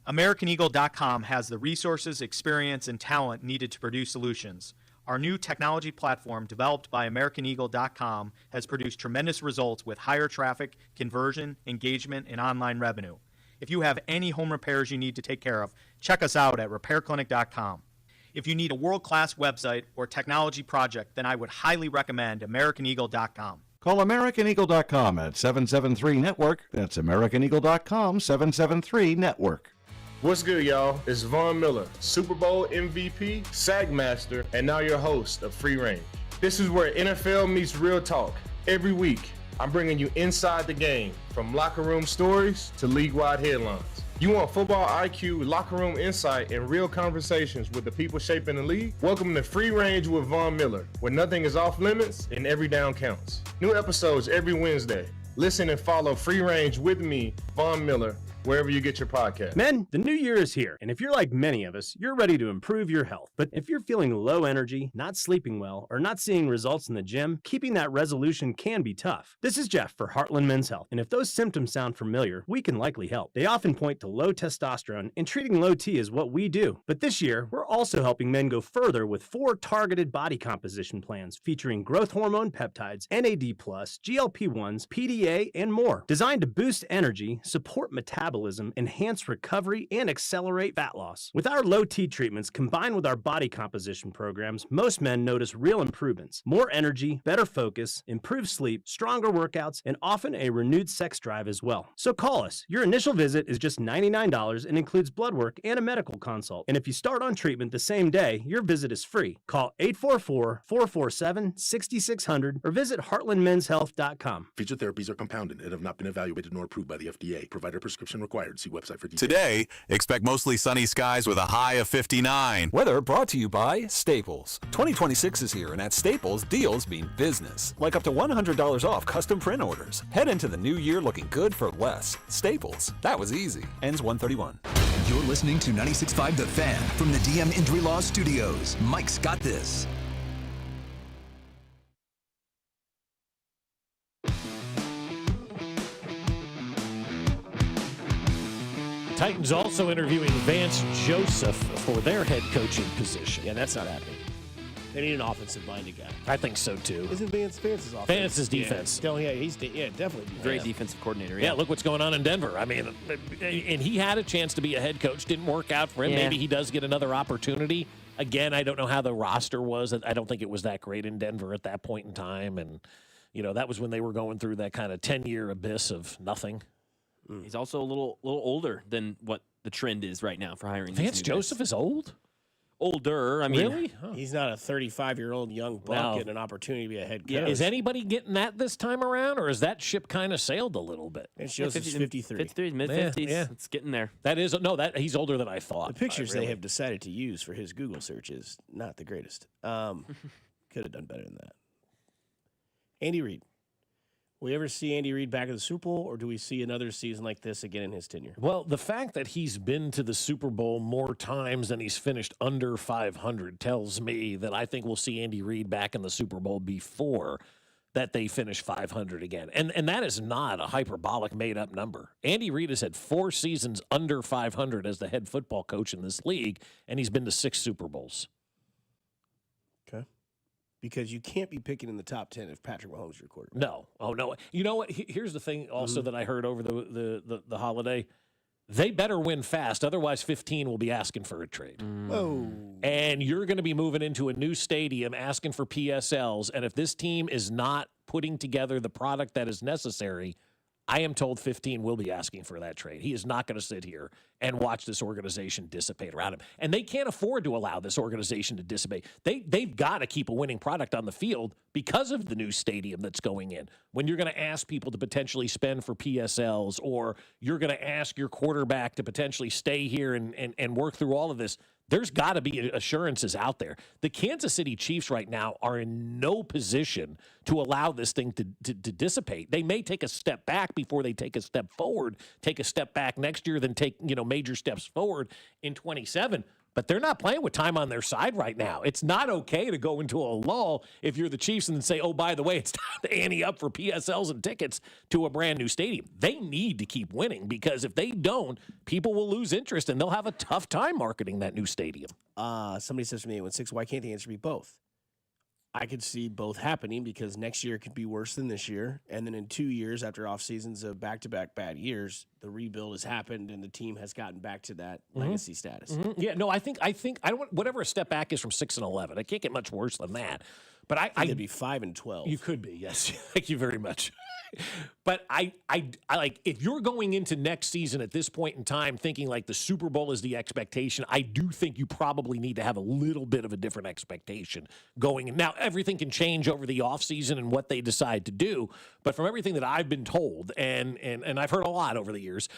AmericanEagle.com has the resources, experience, and talent needed to produce solutions. Our new technology platform, developed by AmericanEagle.com, has produced tremendous results with higher traffic, conversion, engagement, and online revenue. If you have any home repairs you need to take care of, check us out at RepairClinic.com. If you need a world-class website or technology project, then I would highly recommend AmericanEagle.com. Call AmericanEagle.com at 773-NETWORK. That's AmericanEagle.com, 773-NETWORK. What's good, y'all? It's Von Miller, Super Bowl MVP, Sackmaster, and now your host of Free Range. This is where NFL meets real talk. Every week, I'm bringing you inside the game, from locker room stories to league-wide headlines. You want football IQ, locker room insight, and real conversations with the people shaping the league? Welcome to Free Range with Von Miller, where nothing is off limits and every down counts. New episodes every Wednesday. Listen and follow Free Range with me, Von Miller, wherever you get your podcast. Men, the new year is here, and if you're like many of us, you're ready to improve your health. But if you're feeling low energy, not sleeping well, or not seeing results in the gym, keeping that resolution can be tough. This is Jeff for Heartland Men's Health, and if those symptoms sound familiar, we can likely help. They often point to low testosterone, and treating low T is what we do. But this year, we're also helping men go further with 4 targeted body composition plans featuring growth hormone peptides, NAD+, GLP-1s, PDA, and more, designed to boost energy, support metabolism, enhance recovery, and accelerate fat loss. With our low T treatments combined with our body composition programs, most men notice real improvements. More energy, better focus, improved sleep, stronger workouts, and often a renewed sex drive as well. So call us. Your initial visit is just $99 and includes blood work and a medical consult. And if you start on treatment the same day, your visit is free. Call 844-447-6600 or visit heartlandmenshealth.com. Featured therapies are compounded and have not been evaluated nor approved by the FDA. Provider prescription required. See website for details. Today, expect mostly sunny skies with a high of 59. Weather brought to you by Staples. 2026 is here, and at Staples, deals mean business. Like up to $100 off custom print orders. Head into the new year looking good for less. Staples. That was easy. Ends 1/31. You're listening to 96.5 The Fan from the DM Injury Law Studios. Mike's got this. Titans also interviewing Vance Joseph for their head coaching position. Yeah, that's not happening. They need an offensive-minded guy. I think so, too. Isn't Vance's offense? Vance's defense. Yeah, he's definitely. Great defensive coordinator. Yeah, look what's going on in Denver. I mean, and he had a chance to be a head coach. Didn't work out for him. Yeah. Maybe he does get another opportunity. Again, I don't know how the roster was. I don't think it was that great in Denver at that point in time. And, you know, that was when they were going through that kind of 10-year abyss of nothing. He's also a little older than what the trend is right now for hiring. Vance Joseph is old? Older. I mean, really? Huh. He's not a 35-year-old young buck getting an opportunity to be a head coach. Yeah. Is anybody getting that this time around, or is that ship kind of sailed a little bit? Vance Joseph's 53. 53, mid-50s. Yeah. It's getting there. That is he's older than I thought. The pictures they have decided to use for his Google search is not the greatest. Could have done better than that. Andy Reid. Will we ever see Andy Reid back at the Super Bowl, or do we see another season like this again in his tenure? Well, the fact that he's been to the Super Bowl more times than he's finished under 500 tells me that I think we'll see Andy Reid back in the Super Bowl before that they finish 500 again. And that is not a hyperbolic, made-up number. Andy Reid has had 4 seasons under 500 as the head football coach in this league, and he's been to 6 Super Bowls. Okay. because you can't be picking in the top 10 if Patrick Mahomes is your quarterback. No. Oh, no. You know what? Here's the thing also that I heard over the holiday. They better win fast. Otherwise, 15 will be asking for a trade. Whoa. And you're going to be moving into a new stadium asking for PSLs. And if this team is not putting together the product that is necessary, I am told 15 will be asking for that trade. He is not going to sit here and watch this organization dissipate around him. And they can't afford to allow this organization to dissipate. They've got to keep a winning product on the field because of the new stadium that's going in. When you're going to ask people to potentially spend for PSLs, or you're going to ask your quarterback to potentially stay here and work through all of this, there's got to be assurances out there. The Kansas City Chiefs right now are in no position to allow this thing to dissipate. They may take a step back before they take a step forward, take a step back next year, then take major steps forward in 27. But they're not playing with time on their side right now. It's not okay to go into a lull if you're the Chiefs and then say, oh, by the way, it's time to ante up for PSLs and tickets to a brand new stadium. They need to keep winning, because if they don't, people will lose interest and they'll have a tough time marketing that new stadium. Somebody says from the 816, why can't the answer be both? I could see both happening, because next year could be worse than this year. And then in 2 years, after off seasons of back-to-back bad years, the rebuild has happened and the team has gotten back to that legacy status. Yeah, no, I think I don't want, whatever a step back is from 6-11. I can't get much worse than that. But I think it'd be 5-12. You could be, yes. Thank you very much. But I like, if you're going into next season at this point in time thinking like the Super Bowl is the expectation, I do think you probably need to have a little bit of a different expectation going in. Now, everything can change over the offseason and what they decide to do. But from everything that I've been told, and I've heard a lot over the years,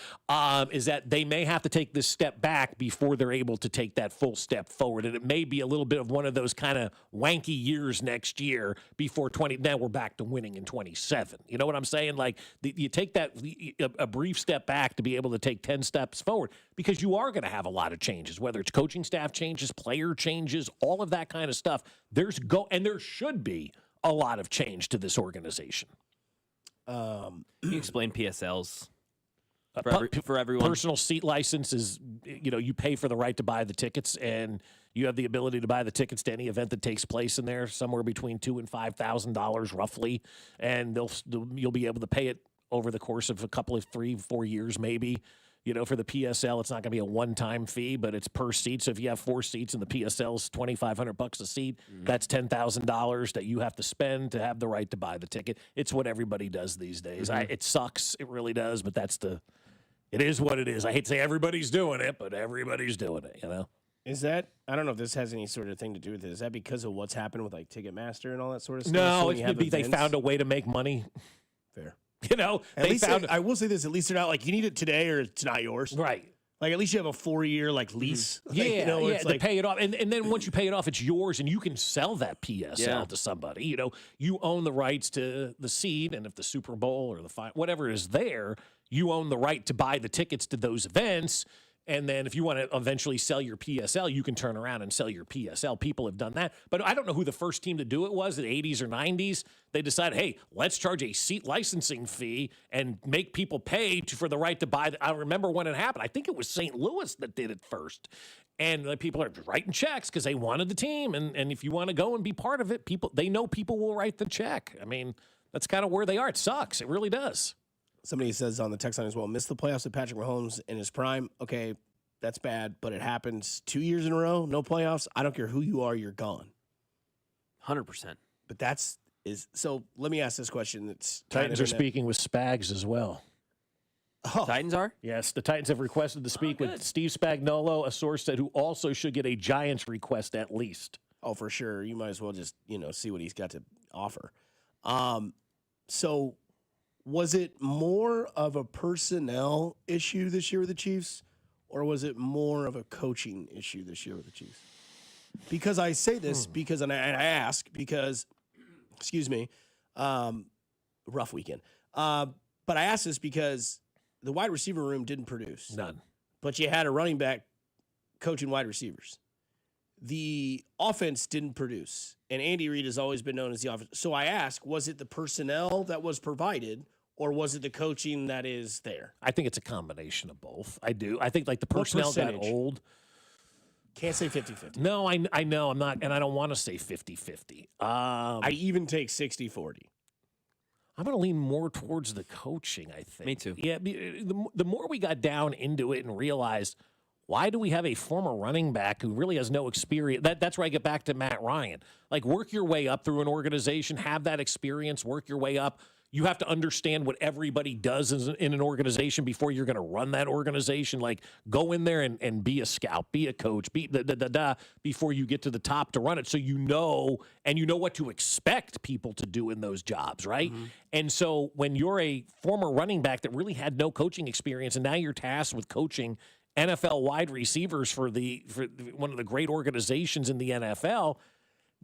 is that they may have to take this step back before they're able to take that full step forward. And it may be a little bit of one of those kind of wanky years next year before now we're back to winning in 27. You know what I'm saying? Like, you take that a brief step back to be able to take 10 steps forward, because you are going to have a lot of changes, whether it's coaching staff changes, player changes, all of that kind of stuff. And there should be a lot of change to this organization. Can you explain PSLs for everyone? Personal seat license is, you pay for the right to buy the tickets, and you have the ability to buy the tickets to any event that takes place in there, somewhere between $2,000 and $5,000 roughly, and you'll be able to pay it over the course of a couple of 3-4 years maybe. For the PSL, it's not going to be a one-time fee, but it's per seat. So if you have 4 seats and the PSL's $2,500 a seat, that's $10,000 that you have to spend to have the right to buy the ticket. It's what everybody does these days. It sucks, it really does, but it is what it is. I hate to say everybody's doing it, but everybody's doing it. Is that, I don't know if this has any sort of thing to do with it. Is that because of what's happened with like Ticketmaster and all that sort of stuff? No, it could be they found a way to make money. Fair. At least I will say this, at least they're not like, you need it today or it's not yours. Right. Like, at least you have a 4-year lease. Yeah, it's to pay it off. And then once you pay it off, it's yours, and you can sell that PSL Yeah. to somebody. You own the rights to the seed, and if the Super Bowl or whatever is there, you own the right to buy the tickets to those events. And then if you want to eventually sell your PSL, you can turn around and sell your PSL. People have done that. But I don't know who the first team to do it was, in the 80s or 90s. They decided, hey, let's charge a seat licensing fee and make people pay for the right to buy. I remember when it happened. I think it was St. Louis that did it first. And people are writing checks because they wanted the team. And if you want to go and be part of it, they know people will write the check. I mean, that's kind of where they are. It sucks. It really does. Somebody says on the text line as well, missed the playoffs with Patrick Mahomes in his prime. Okay, that's bad, but it happens 2 years in a row, no playoffs. I don't care who you are, you're gone. 100%. But so let me ask this question. Titans are speaking with Spags as well. Oh. Titans are? Yes, the Titans have requested to speak with Steve Spagnuolo, a source said, who also should get a Giants request at least. Oh, for sure. You might as well just, see what he's got to offer. So was it more of a personnel issue this year with the Chiefs, or was it more of a coaching issue this year with the Chiefs? Because I say this and I ask because, excuse me, rough weekend. But I ask this because the wide receiver room didn't produce. None. But you had a running back coaching wide receivers. The offense didn't produce, and Andy Reid has always been known as the offense. So I ask, was it the personnel that was provided, or was it the coaching that is there? I think it's a combination of both. I do. I think like the personnel got old. Can't say 50-50. No, I know I'm not, and I don't want to say 50-50. I even take 60-40. I'm going to lean more towards the coaching, I think. Me too. Yeah, the more we got down into it and realized, why do we have a former running back who really has no experience? That's where I get back to Matt Ryan. Like, work your way up through an organization, have that experience, work your way up. You have to understand what everybody does in an organization before you're going to run that organization. Like, go in there and be a scout, be a coach, before you get to the top to run it. So you know what to expect people to do in those jobs, right? Mm-hmm. And so when you're a former running back that really had no coaching experience, and now you're tasked with coaching NFL wide receivers for one of the great organizations in the NFL,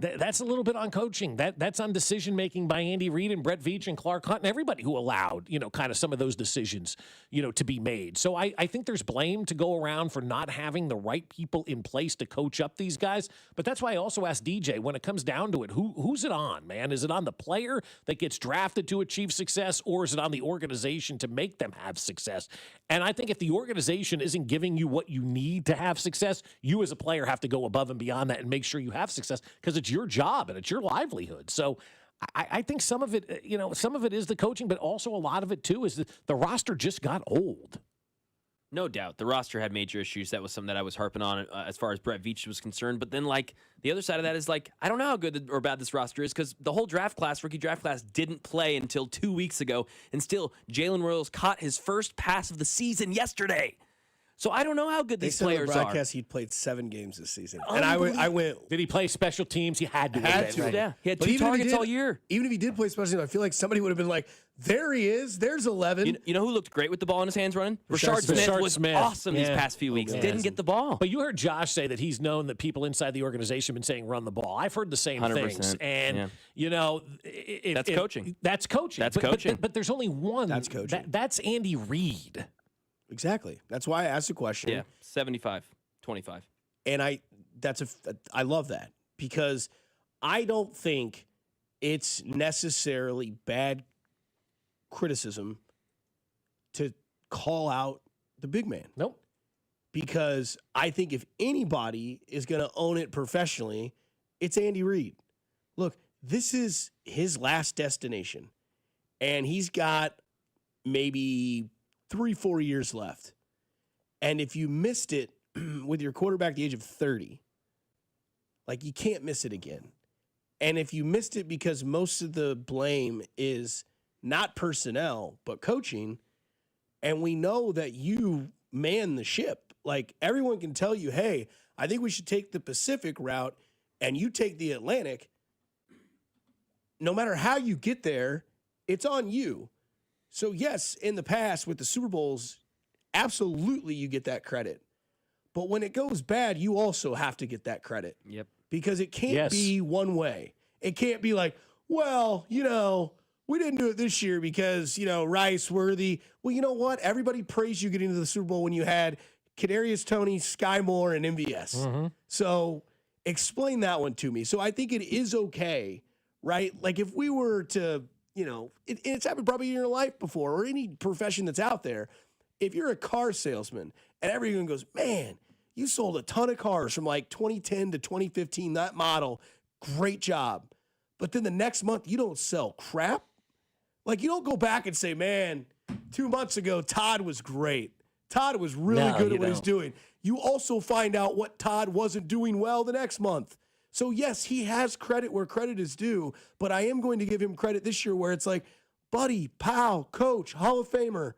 that's a little bit on coaching. That's on decision making by Andy Reid and Brett Veach and Clark Hunt and everybody who allowed, kind of some of those decisions, to be made. So I think there's blame to go around for not having the right people in place to coach up these guys. But that's why I also asked DJ, when it comes down to it, who's it on, man? Is it on the player that gets drafted to achieve success, or is it on the organization to make them have success? And I think if the organization isn't giving you what you need to have success, you as a player have to go above and beyond that and make sure you have success, because it's your job and it's your livelihood. So I think some of it, some of it is the coaching, but also a lot of it too is the roster just got old. No doubt. The roster had major issues. That was something that I was harping on as far as Brett Veach was concerned. But then, the other side of that is, I don't know how good or bad this roster is, because the whole rookie draft class, didn't play until 2 weeks ago. And still, Jalen Royals caught his first pass of the season yesterday. So I don't know how good these players are. are. Broadcast, he'd played 7 games this season. And I went. Did he play special teams? He had to. Yeah. He had 2 targets all year. Even if he did play special teams, I feel like somebody would have been like, there he is. There's 11. You know who looked great with the ball in his hands running? Rashard Smith was awesome these past few weeks. Didn't get the ball. But you heard Josh say that he's known that people inside the organization have been saying run the ball. I've heard the same 100%. things. And, that's coaching. That's coaching. That's coaching. But there's only one. That's coaching. That's Andy Reid. Exactly. That's why I asked the question. Yeah, 75-25. And I love that, because I don't think it's necessarily bad criticism to call out the big man. Nope. Because I think if anybody is going to own it professionally, it's Andy Reid. Look, this is his last destination, and he's got maybe 3-4 years left. And if you missed it with your quarterback at the age of 30, you can't miss it again. And if you missed it because most of the blame is not personnel, but coaching, and we know that you man the ship, everyone can tell you, hey, I think we should take the Pacific route and you take the Atlantic. No matter how you get there, it's on you. So, yes, in the past with the Super Bowls, absolutely you get that credit. But when it goes bad, you also have to get that credit. Yep. Because it can't be one way. It can't be like, well, we didn't do it this year because, Rice, Worthy. Well, you know what? Everybody praised you getting to the Super Bowl when you had Kadarius Toney, Sky Moore, and MVS. Mm-hmm. So explain that one to me. So I think it is okay, right? If we were to... it's happened probably in your life before, or any profession that's out there. If you're a car salesman and everyone goes, man, you sold a ton of cars from 2010 to 2015, that model, great job. But then the next month you don't sell crap. You don't go back and say, man, 2 months ago, Todd was great. Todd was really good at what he's doing. You also find out what Todd wasn't doing well the next month. So, yes, he has credit where credit is due, but I am going to give him credit this year where it's buddy, pal, coach, Hall of Famer,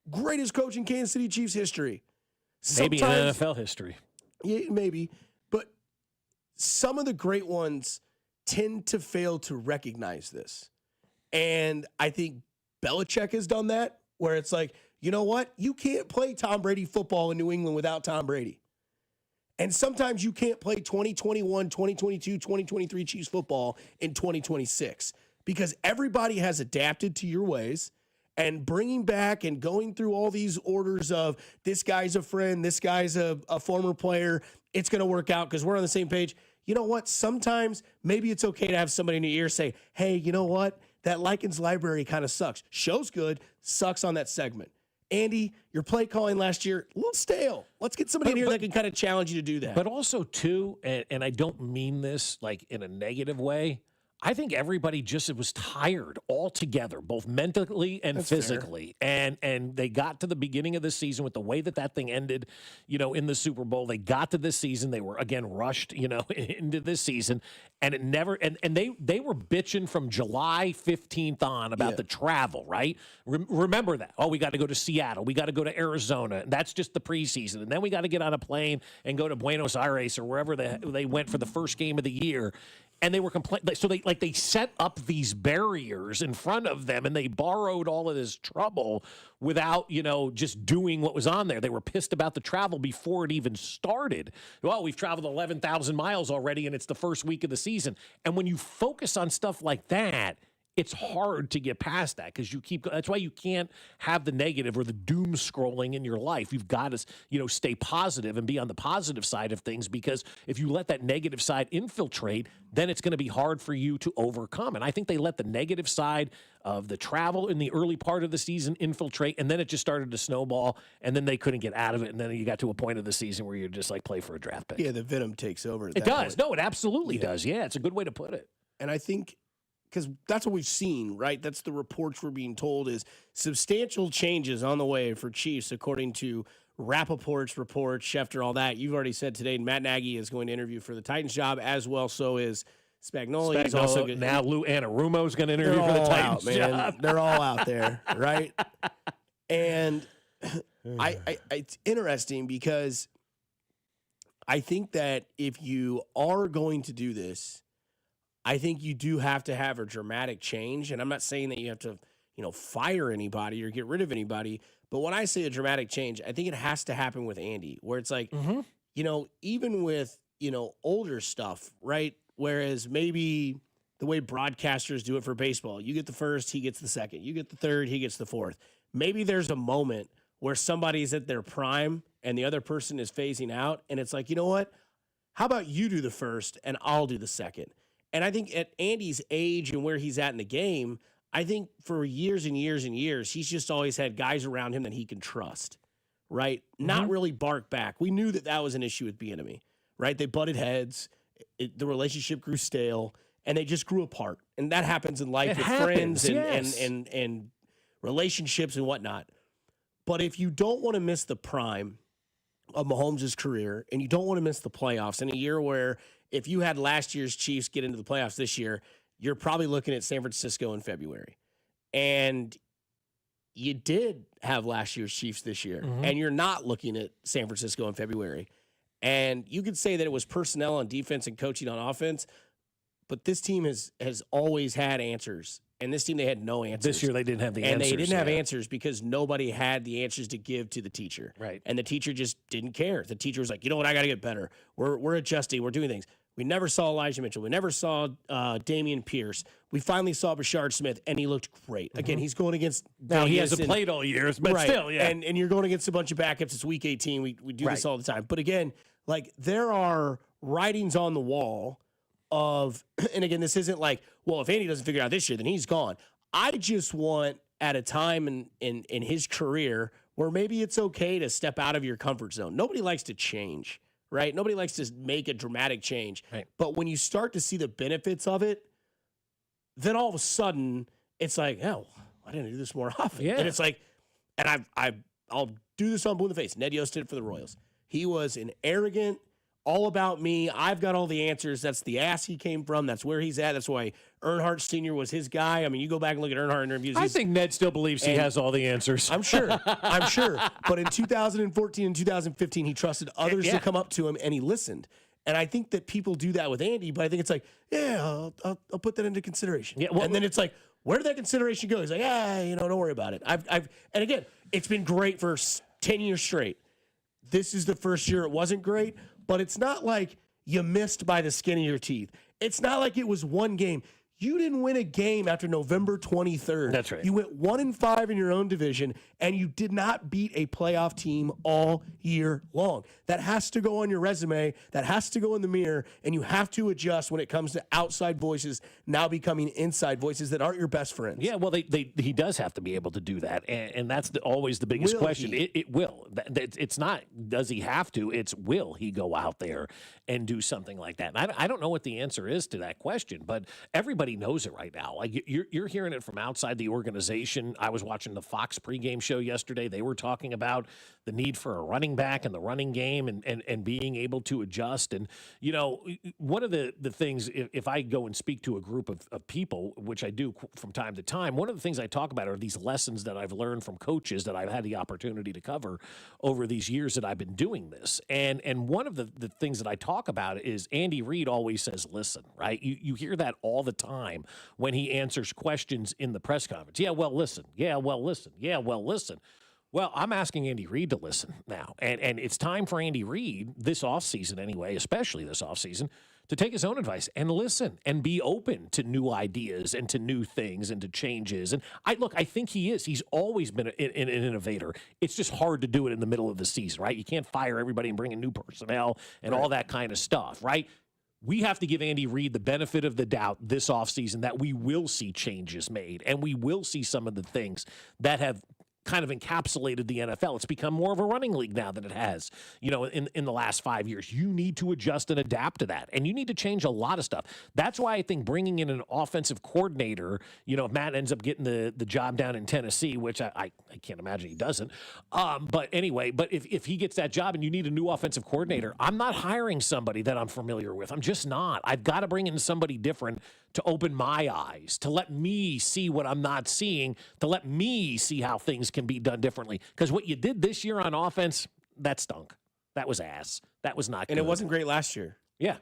greatest coach in Kansas City Chiefs history. Maybe in NFL history. Yeah, maybe. But some of the great ones tend to fail to recognize this. And I think Belichick has done that, where it's you know what? You can't play Tom Brady football in New England without Tom Brady. And sometimes you can't play 2021, 2022, 2023 Chiefs football in 2026, because everybody has adapted to your ways, and bringing back and going through all these orders of this guy's a friend, this guy's a former player, it's going to work out because we're on the same page. You know what? Sometimes maybe it's okay to have somebody in your ear say, hey, you know what? That Likens library kind of sucks. Show's good, sucks on that segment. Andy, your play calling last year, a little stale. Let's get somebody in here that can kind of challenge you to do that. But also, too, and I don't mean this like in a negative way, I think everybody just was tired altogether, both mentally and physically. And they got to the beginning of the season with the way that thing ended, in the Super Bowl. They got to this season. They were, again, rushed, into this season. And it never – and they were bitching from July 15th on about the travel, right? Remember that. Oh, we got to go to Seattle. We got to go to Arizona. And that's just the preseason. And then we got to get on a plane and go to Buenos Aires or wherever they went for the first game of the year. And they were complaining. So they set up these barriers in front of them, and they borrowed all of this trouble without, just doing what was on there. They were pissed about the travel before it even started. Well, we've traveled 11,000 miles already, and it's the first week of the season. And when you focus on stuff like that, it's hard to get past that because that's why you can't have the negative or the doom scrolling in your life. You've got to, stay positive and be on the positive side of things, because if you let that negative side infiltrate, then it's going to be hard for you to overcome. And I think they let the negative side of the travel in the early part of the season infiltrate, and then it just started to snowball, and then they couldn't get out of it, and then you got to a point of the season where you're just like, play for a draft pick. Yeah, the venom takes over. It does. No, it absolutely does. Yeah, it's a good way to put it. And I think, because that's what we've seen, right? That's the reports we're being told is substantial changes on the way for Chiefs, according to Rappaport's reports, Schefter, all that. You've already said today Matt Nagy is going to interview for the Titans job, as well. So is Spagnuolo. He's also good. Now Lou Anarumo is going to interview for the Titans job. They're all out there, right? And it's interesting because I think that if you are going to do this, I think you do have to have a dramatic change. And I'm not saying that you have to, fire anybody or get rid of anybody. But when I say a dramatic change, I think it has to happen with Andy, where it's like, even with, older stuff, right? Whereas maybe the way broadcasters do it for baseball, you get the first, he gets the second. You get the third, he gets the fourth. Maybe there's a moment where somebody's at their prime and the other person is phasing out. And it's like, you know what? How about you do the first and I'll do the second? And I think at Andy's age and where he's at in the game, I think for years and years and years, he's just always had guys around him that he can trust, right? Not really bark back. We knew that was an issue with Bieniemy, right? They butted heads. The relationship grew stale, and they just grew apart. And that happens in life with friends and relationships and whatnot. But if you don't want to miss the prime of Mahomes' career, and you don't want to miss the playoffs in a year where if you had last year's Chiefs get into the playoffs this year, you're probably looking at San Francisco in February. And you did have last year's Chiefs this year, and you're not looking at San Francisco in February. And you could say that it was personnel on defense and coaching on offense, but this team has always had answers. And this team, they had no answers. This year, they didn't have the answers. And they didn't have answers because nobody had the answers to give to the teacher. Right. And the teacher just didn't care. The teacher was like, you know what, I got to get better. We're adjusting. We're doing things. We never saw Elijah Mitchell. We never saw Dameon Pierce. We finally saw Bashard Smith, and he looked great. Again, he's going against now he hasn't played all years, but still, yeah. And you're going against a bunch of backups. It's week 18. We do this all the time. But again, like there are writings on the wall of, and again, this isn't like, well, if Andy doesn't figure it out this year, then he's gone. I just want at a time in his career where maybe it's okay to step out of your comfort zone. Nobody likes to change. Right? Nobody likes to make a dramatic change. Right. But when you start to see the benefits of it, then all of a sudden it's like, oh, why didn't I do this more often? Yeah. And it's like, and I'll do this on Blue in the Face. Ned Yost did it for the Royals. He was an arrogant, all about me. I've got all the answers. That's the ass he came from. That's where he's at. That's why Earnhardt Sr. was his guy. I mean, you go back and look at Earnhardt interviews. I think Ned still believes he has all the answers. I'm sure. I'm sure. But in 2014 and 2015, he trusted others to come up to him, and he listened. And I think that people do that with Andy, but I think it's like, yeah, I'll put that into consideration. Yeah, well, and then it's like, where did that consideration go? He's like, don't worry about it. And again, it's been great for 10 years straight. This is the first year it wasn't great, but it's not like you missed by the skin of your teeth. It's not like it was one game. You didn't win a game after November 23rd. That's right. You went 1-5 in your own division, and you did not beat a playoff team all year long. That has to go on your resume. That has to go in the mirror, and you have to adjust when it comes to outside voices now becoming inside voices that aren't your best friends. Yeah, well, he does have to be able to do that, and that's always the biggest question. It will. It's not does he have to, it's will he go out there and do something like that. And I don't know what the answer is to that question, but everybody knows it right now. Like you're hearing it from outside the organization. I was watching the Fox pregame show yesterday. They were talking about the need for a running back in the running game and being able to adjust. And, you know, one of the things, if I go and speak to a group of people, which I do from time to time, one of the things I talk about are these lessons that I've learned from coaches that I've had the opportunity to cover over these years that I've been doing this. And one of the things that I talk about is Andy Reid always says, listen, right? You hear that all the time when he answers questions in the press conference. Yeah, well, listen. Yeah, well, listen. Yeah, well, listen. Well, I'm asking Andy Reid to listen now. And it's time for Andy Reid, this offseason anyway, especially this offseason, to take his own advice and listen and be open to new ideas and to new things and to changes. And I think he is. He's always been an innovator. It's just hard to do it in the middle of the season, right? You can't fire everybody and bring in new personnel and all that kind of stuff, right? We have to give Andy Reid the benefit of the doubt this offseason that we will see changes made and we will see some of the things that have kind of encapsulated the NFL. It's become more of a running league now than it has, you know, in the last 5 years. You need to adjust and adapt to that, and you need to change a lot of stuff. That's why I think bringing in an offensive coordinator, you know, if Matt ends up getting the job down in Tennessee, which I can't imagine he doesn't. But anyway, but if he gets that job and you need a new offensive coordinator, I'm not hiring somebody that I'm familiar with. I'm just not. I've got to bring in somebody different to open my eyes, to let me see what I'm not seeing, to let me see how things can be done differently. Because what you did this year on offense, that stunk. That was ass. That was not good. And it wasn't great last year. Yeah.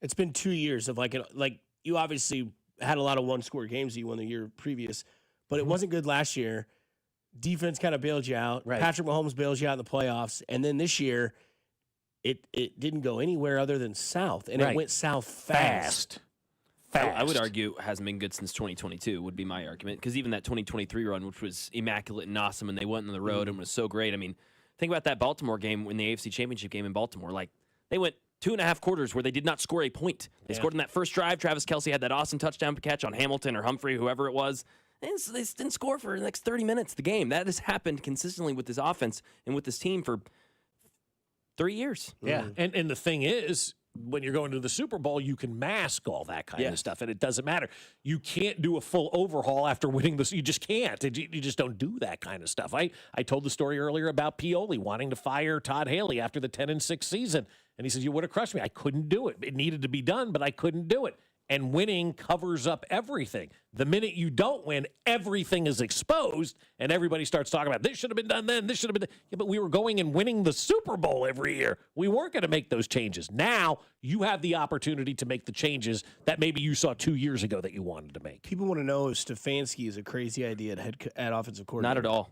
It's been 2 years of like you obviously had a lot of one-score games that you won the year previous, but it wasn't good last year. Defense kind of bailed you out. Right. Patrick Mahomes bails you out in the playoffs. And then this year, it didn't go anywhere other than south, and it went south fast. I would argue it hasn't been good since 2022 would be my argument, because even that 2023 run, which was immaculate and awesome, and they went on the road and was so great. I mean, think about that Baltimore game in the AFC Championship game in Baltimore. Like, they went 2.5 quarters where they did not score a point. They scored in that first drive. Travis Kelce had that awesome touchdown catch on Hamilton or Humphrey, whoever it was. And they didn't score for the next 30 minutes of the game. That has happened consistently with this offense and with this team for 3 years. Yeah, and the thing is, when you're going to the Super Bowl, you can mask all that kind of stuff, and it doesn't matter. You can't do a full overhaul after winning this. You just can't. You just don't do that kind of stuff. I told the story earlier about Pioli wanting to fire Todd Haley after the 10-6 season, and he says, you would have crushed me. I couldn't do it. It needed to be done, but I couldn't do it. And winning covers up everything. The minute you don't win, everything is exposed, and everybody starts talking about this should have been done then, this should have been done. Yeah, but we were going and winning the Super Bowl every year. We weren't going to make those changes. Now you have the opportunity to make the changes that maybe you saw 2 years ago that you wanted to make. People want to know if Stefanski is a crazy idea at offensive coordinator. Not at all.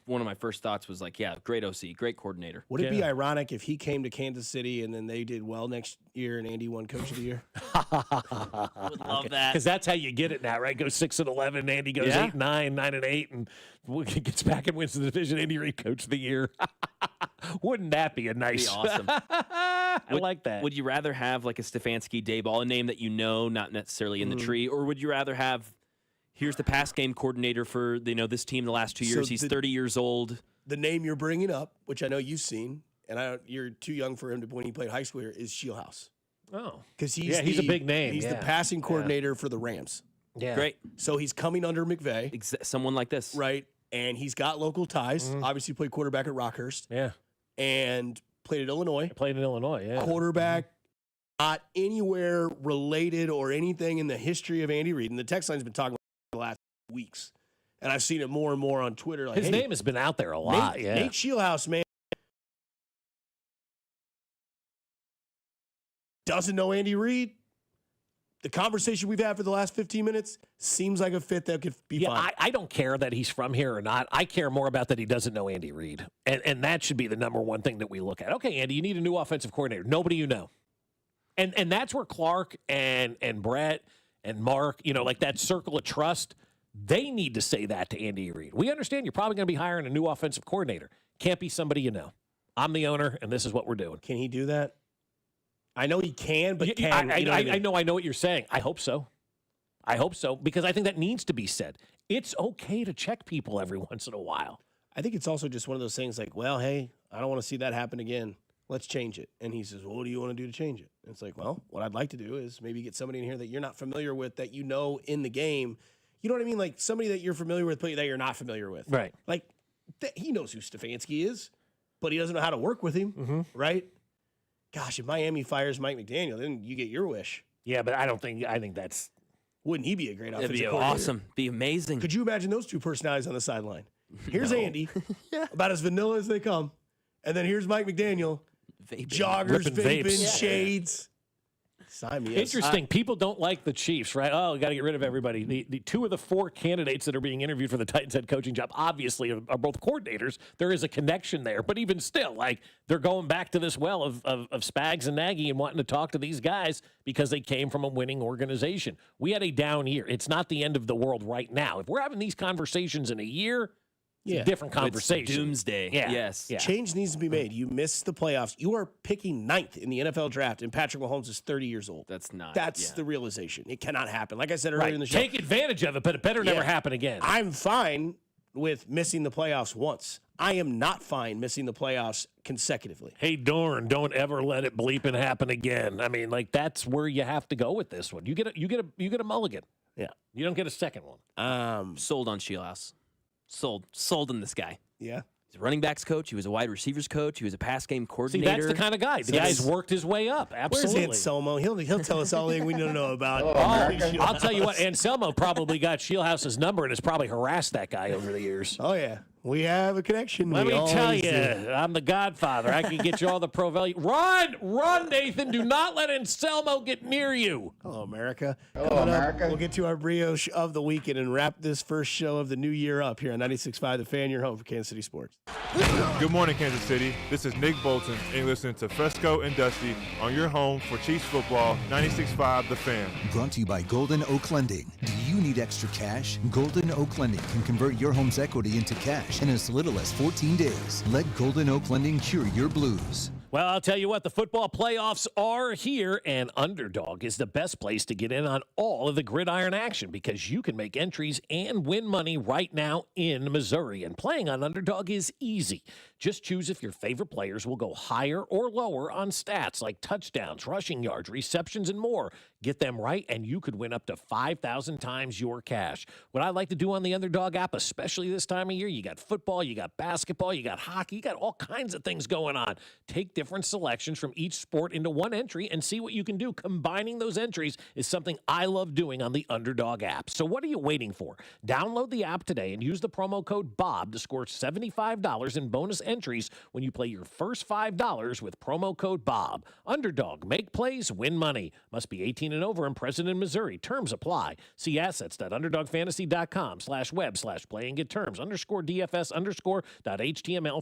One of my first thoughts was like, yeah, great OC, great coordinator. Would it be ironic if he came to Kansas City and then they did well next year and Andy won Coach of the Year? Would love that. Because that's how you get it now, right? Go 6-11, and Andy goes 8-9, 9-8, and gets back and wins the division. Andy Reid Coach of the Year. Wouldn't that be a nice? That'd be awesome. I like that. Would you rather have like a Stefanski Dayball, a name that you know, not necessarily in the tree, or would you rather have? Here's the pass game coordinator for this team the last 2 years. He's 30 years old. The name you're bringing up, which I know you've seen, and you're too young for him to when he played high school here, is Shieldhouse. Oh, because he's a big name. He's the passing coordinator for the Rams. Yeah, great. So he's coming under McVay, someone like this, right? And he's got local ties. Obviously, played quarterback at Rockhurst. Yeah, and played at Illinois. Yeah, quarterback. Not anywhere related or anything in the history of Andy Reid. And the text line's been talking about the last weeks, and I've seen it more and more on Twitter. Like, his name has been out there a lot. Nate Shieldhouse, man, doesn't know Andy Reid. The conversation we've had for the last 15 minutes seems like a fit that could be fine. I don't care that he's from here or not. I care more about that he doesn't know Andy Reid, and that should be the number one thing that we look at. Okay, Andy, you need a new offensive coordinator. Nobody you know, and that's where Clark and Brett and Mark, like that circle of trust, they need to say that to Andy Reid. We understand you're probably going to be hiring a new offensive coordinator. Can't be somebody you know. I'm the owner, and this is what we're doing. Can he do that? I know he can, but I know what you're saying. I hope so. Because I think that needs to be said. It's okay to check people every once in a while. I think it's also just one of those things like, well, hey, I don't want to see that happen again. Let's change it. And he says, well, what do you want to do to change it? And it's like, well, what I'd like to do is maybe get somebody in here that you're not familiar with, that in the game. You know what I mean? Like somebody that you're familiar with, but that you're not familiar with. Right. Like he knows who Stefanski is, but he doesn't know how to work with him, right? Gosh, if Miami fires Mike McDaniel, then you get your wish. Yeah, but I think that's... Wouldn't he be a great offensive coordinator? coordinator? Awesome. Be amazing. Could you imagine those two personalities on the sideline? Here's Andy, about as vanilla as they come. And then here's Mike McDaniel, joggers, vaping, shades. Sign me up. Interesting. People don't like the Chiefs, right? Oh, we got to get rid of everybody. The two of the four candidates that are being interviewed for the Titans head coaching job obviously are both coordinators. There is a connection there. But even still, like, they're going back to this well of Spags and Nagy and wanting to talk to these guys because they came from a winning organization. We had a down year. It's not the end of the world right now. If we're having these conversations in a year, it's a different conversation. It's doomsday. Yeah. Yes. Yeah. Change needs to be made. You missed the playoffs. You are picking 9th in the NFL draft, and Patrick Mahomes is 30 years old. That's the realization. It cannot happen. Like I said earlier in the show. Take advantage of it, but it better never happen again. I'm fine with missing the playoffs once. I am not fine missing the playoffs consecutively. Hey, Dorn, don't ever let it bleep and happen again. I mean, like, that's where you have to go with this one. You get a mulligan. Yeah. You don't get a second one. Sold on Shieldhouse. Sold in this guy. Yeah. He's a running backs coach. He was a wide receivers coach. He was a pass game See, coordinator. that's the kind of guy. The guy's worked his way up. Absolutely. Where's Anselmo? He'll tell us all we need to know about. I'll tell you what, Anselmo probably got Shieldhouse's number and has probably harassed that guy over the years. Oh, yeah. We have a connection. Let me tell you, I'm the godfather. I can get you all the pro value. Run, Nathan. Do not let Anselmo get near you. Hello, America. Hello, America. We'll get to our brioche of the weekend and wrap this first show of the new year up here on 96.5 The Fan, your home for Kansas City sports. Good morning, Kansas City. This is Nick Bolton, and you're listening to Fescoe and Dusty on your home for Chiefs football, 96.5 The Fan. Brought to you by Golden Oak Lending. Do you need extra cash? Golden Oak Lending can convert your home's equity into cash in as little as 14 days. Let Golden Oak Lending cure your blues. Well, I'll tell you what, the football playoffs are here, and Underdog is the best place to get in on all of the gridiron action because you can make entries and win money right now in Missouri. And playing on Underdog is easy. Just choose if your favorite players will go higher or lower on stats like touchdowns, rushing yards, receptions, and more. Get them right, and you could win up to 5,000 times your cash. What I like to do on the Underdog app, especially this time of year, you got football, you got basketball, you got hockey, you got all kinds of things going on. Take different selections from each sport into one entry and see what you can do. Combining those entries is something I love doing on the Underdog app. So what are you waiting for? Download the app today and use the promo code BOB to score $75 in bonus entries when you play your first $5 with promo code BOB. Underdog, make plays, win money. Must be 18 and over and present in Missouri. Terms apply. See assets.underdogfantasy.com/web/play and get terms _DFS_.html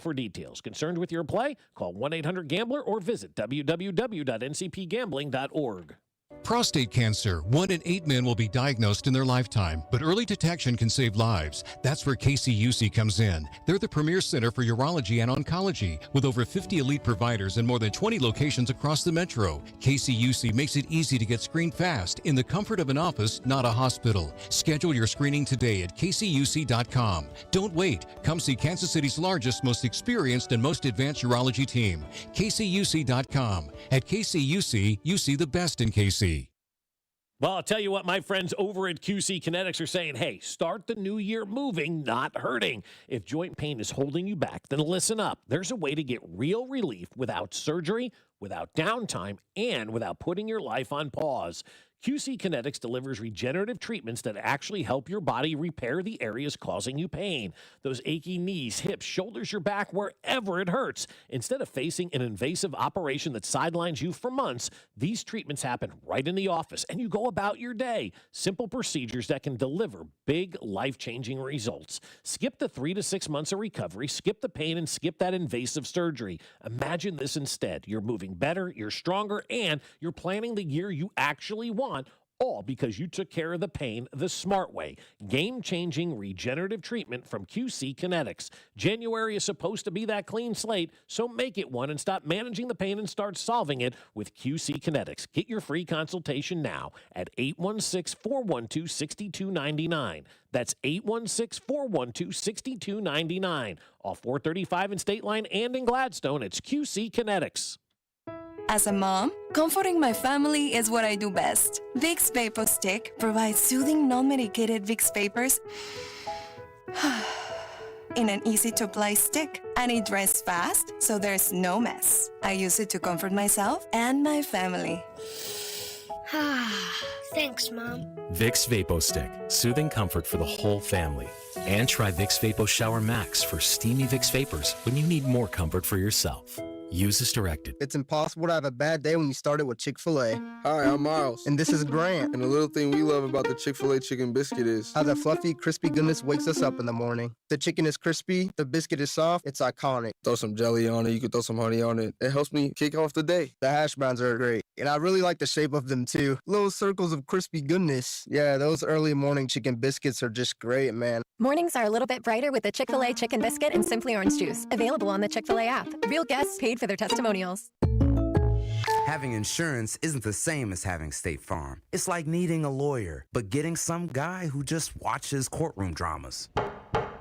for details. Concerned with your play? Call 1-800-GAMBLER or visit www.ncpgambling.org. Prostate cancer. 1 in 8 men will be diagnosed in their lifetime, but early detection can save lives. That's where KCUC comes in. They're the premier center for urology and oncology, with over 50 elite providers in more than 20 locations across the metro. KCUC makes it easy to get screened fast in the comfort of an office, not a hospital. Schedule your screening today at kcuc.com. Don't wait. Come see Kansas City's largest, most experienced, and most advanced urology team. kcuc.com. At KCUC, you see the best in KC. Well, I'll tell you what, my friends over at QC Kinetics are saying, hey, start the new year moving, not hurting. If joint pain is holding you back, then listen up. There's a way to get real relief without surgery, without downtime, and without putting your life on pause. QC Kinetics delivers regenerative treatments that actually help your body repair the areas causing you pain. Those achy knees, hips, shoulders, your back, wherever it hurts. Instead of facing an invasive operation that sidelines you for months, these treatments happen right in the office and you go about your day. Simple procedures that can deliver big, life-changing results. Skip the 3 to 6 months of recovery, skip the pain, and skip that invasive surgery. Imagine this instead. You're moving better, you're stronger, and you're planning the year you actually want, All because you took care of the pain the smart way. Game-changing regenerative treatment from QC Kinetics. January is supposed to be that clean slate, so make it one and stop managing the pain and start solving it with QC Kinetics. Get your free consultation now at 816-412-6299. That's 816-412-6299. Off 435 in State Line and in Gladstone, it's QC Kinetics. As a mom, comforting my family is what I do best. Vicks Vapor Stick provides soothing, non-medicated Vicks vapors in an easy-to-apply stick, and it dries fast, so there's no mess. I use it to comfort myself and my family. Thanks, Mom. Vicks Vapo Stick, soothing comfort for the whole family. And try Vicks Vapo Shower Max for steamy Vicks vapors when you need more comfort for yourself. Use as directed. It's impossible to have a bad day when you start it with Chick-fil-A. Hi, I'm Miles. And this is Grant. And the little thing we love about the Chick-fil-A chicken biscuit is how the fluffy, crispy goodness wakes us up in the morning. The chicken is crispy, the biscuit is soft, it's iconic. Throw some jelly on it, you can throw some honey on it. It helps me kick off the day. The hash browns are great. And I really like the shape of them too. Little circles of crispy goodness. Yeah, those early morning chicken biscuits are just great, man. Mornings are a little bit brighter with the Chick-fil-A Chicken Biscuit and Simply Orange Juice. Available on the Chick-fil-A app. Real guests paid for their testimonials. Having insurance isn't the same as having State Farm. It's like needing a lawyer, but getting some guy who just watches courtroom dramas.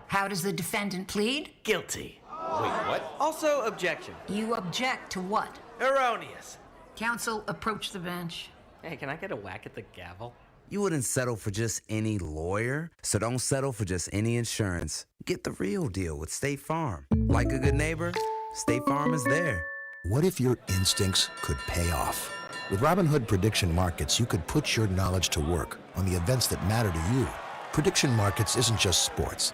How does the defendant plead? Guilty. Wait, what? Also, objection. You object to what? Erroneous. Counsel, approach the bench. Hey, can I get a whack at the gavel? You wouldn't settle for just any lawyer, so don't settle for just any insurance. Get the real deal with State Farm. Like a good neighbor, State Farm is there. What if your instincts could pay off? With Robinhood Prediction Markets, you could put your knowledge to work on the events that matter to you. Prediction Markets isn't just sports.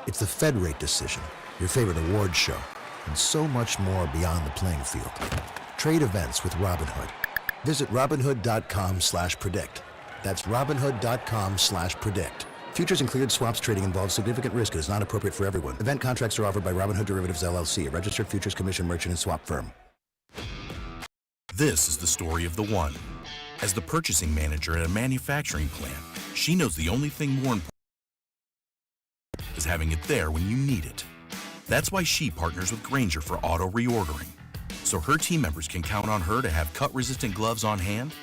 It's the Fed rate decision, your favorite award show, and so much more beyond the playing field. Trade events with Robinhood. Visit Robinhood.com/predict. That's Robinhood.com/predict. Futures and cleared swaps trading involves significant risk and is not appropriate for everyone. Event contracts are offered by Robinhood Derivatives LLC, a registered futures commission merchant and swap firm. This is the story of the one. As the purchasing manager at a manufacturing plant, she knows the only thing more important is having it there when you need it. That's why she partners with Grainger for auto reordering, so her team members can count on her to have cut-resistant gloves on hand,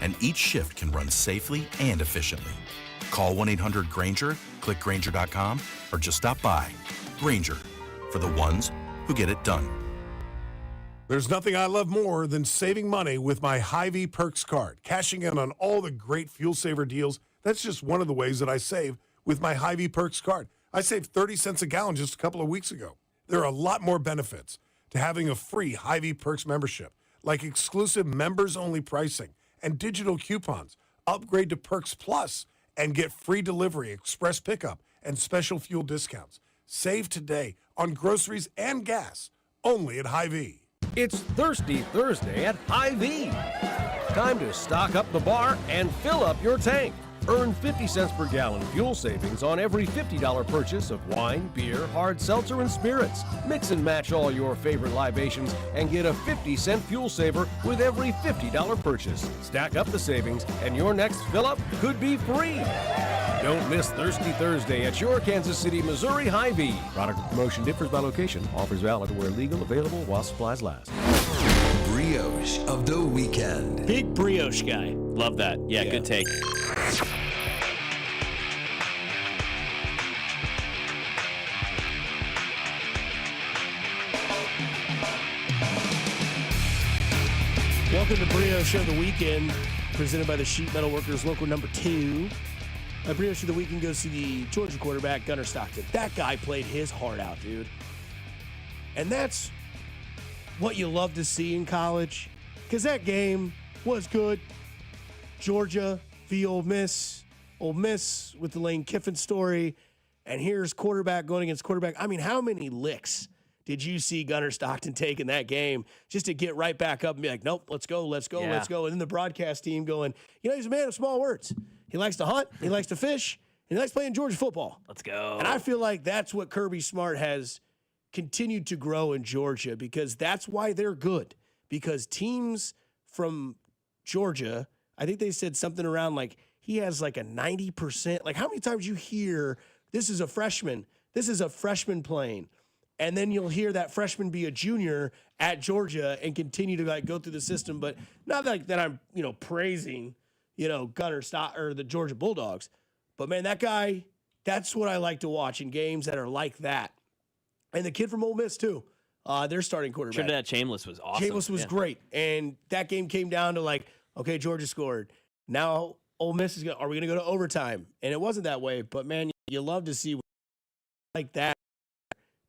and each shift can run safely and efficiently. Call 1-800-GRAINGER, click Grainger.com, or just stop by. Grainger, for the ones who get it done. There's nothing I love more than saving money with my Hy-Vee Perks card. Cashing in on all the great fuel saver deals, that's just one of the ways that I save with my Hy-Vee Perks card. I saved 30 cents a gallon just a couple of weeks ago. There are a lot more benefits to having a free Hy-Vee Perks membership, like exclusive members-only pricing and digital coupons. Upgrade to Perks Plus and get free delivery, express pickup, and special fuel discounts. Save today on groceries and gas, only at Hy-Vee. It's Thirsty Thursday at Hy-Vee. Time to stock up the bar and fill up your tank. Earn 50 cents per gallon fuel savings on every $50 purchase of wine, beer, hard seltzer, and spirits. Mix and match all your favorite libations and get a 50-cent fuel saver with every $50 purchase. Stack up the savings and your next fill-up could be free. Don't miss Thirsty Thursday at your Kansas City, Missouri Hy-Vee. Product promotion differs by location. Offers valid where legal, available while supplies last. Brioche of the weekend. Big brioche guy. Love that. Yeah, good take. Welcome to Brioche of the Weekend, presented by the Sheet Metal Workers Local Number 2. Brioche of the Weekend goes to the Georgia quarterback, Gunnar Stockton. That guy played his heart out, dude. And that's what you love to see in college, because that game was good. Georgia v. Ole Miss with the Lane Kiffin story, and here's quarterback going against quarterback. I mean, how many licks did you see Gunnar Stockton take in that game just to get right back up and be like, nope, let's go. And then the broadcast team going, he's a man of small words. He likes to hunt, he likes to fish, and he likes playing Georgia football. Let's go. And I feel like that's what Kirby Smart has continued to grow in Georgia, because that's why they're good. Because teams from Georgia I think they said something around like he has like a 90%. Like how many times you hear this is a freshman playing, and then you'll hear that freshman be a junior at Georgia and continue to like go through the system. But not like that I'm praising Gunnar Stock or the Georgia Bulldogs, but man, that guy, that's what I like to watch in games that are like that. And the kid from Ole Miss too. Their starting quarterback. Trinidad Chambliss was awesome. Chambliss was great. And that game came down to like, okay, Georgia scored. Now Ole Miss are we going to go to overtime? And it wasn't that way. But, man, you love to see like that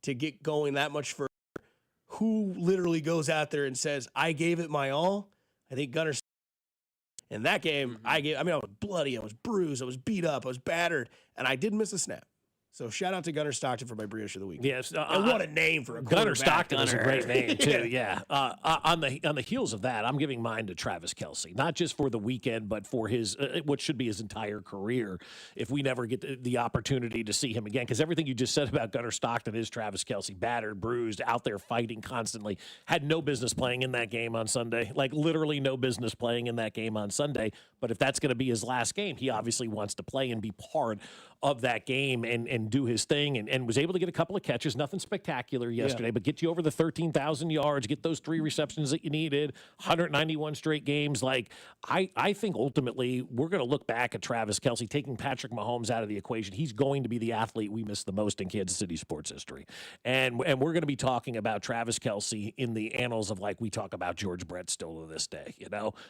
to get going that much further. Who literally goes out there and says, I gave it my all? I think Gunnar. In that game, I was bloody, I was bruised, I was beat up, I was battered, and I didn't miss a snap. So shout out to Gunnar Stockton for my brioche of the week. Yes, and what a name for a Gunnar quarterback. Stockton is a great name too. Yeah. On the heels of that, I'm giving mine to Travis Kelce, not just for the weekend, but for his what should be his entire career. If we never get the opportunity to see him again, because everything you just said about Gunnar Stockton is Travis Kelce, battered, bruised, out there fighting constantly, had no business playing in that game on Sunday, like literally no business playing in that game on Sunday. But if that's going to be his last game, he obviously wants to play and be part of that game and do his thing, and was able to get a couple of catches, nothing spectacular yesterday, but get you over the 13,000 yards, get those 3 receptions that you needed, 191 straight games. Like, I think ultimately we're going to look back at Travis Kelce taking Patrick Mahomes out of the equation. He's going to be the athlete we miss the most in Kansas City sports history. And we're going to be talking about Travis Kelce in the annals of like we talk about George Brett still to this day.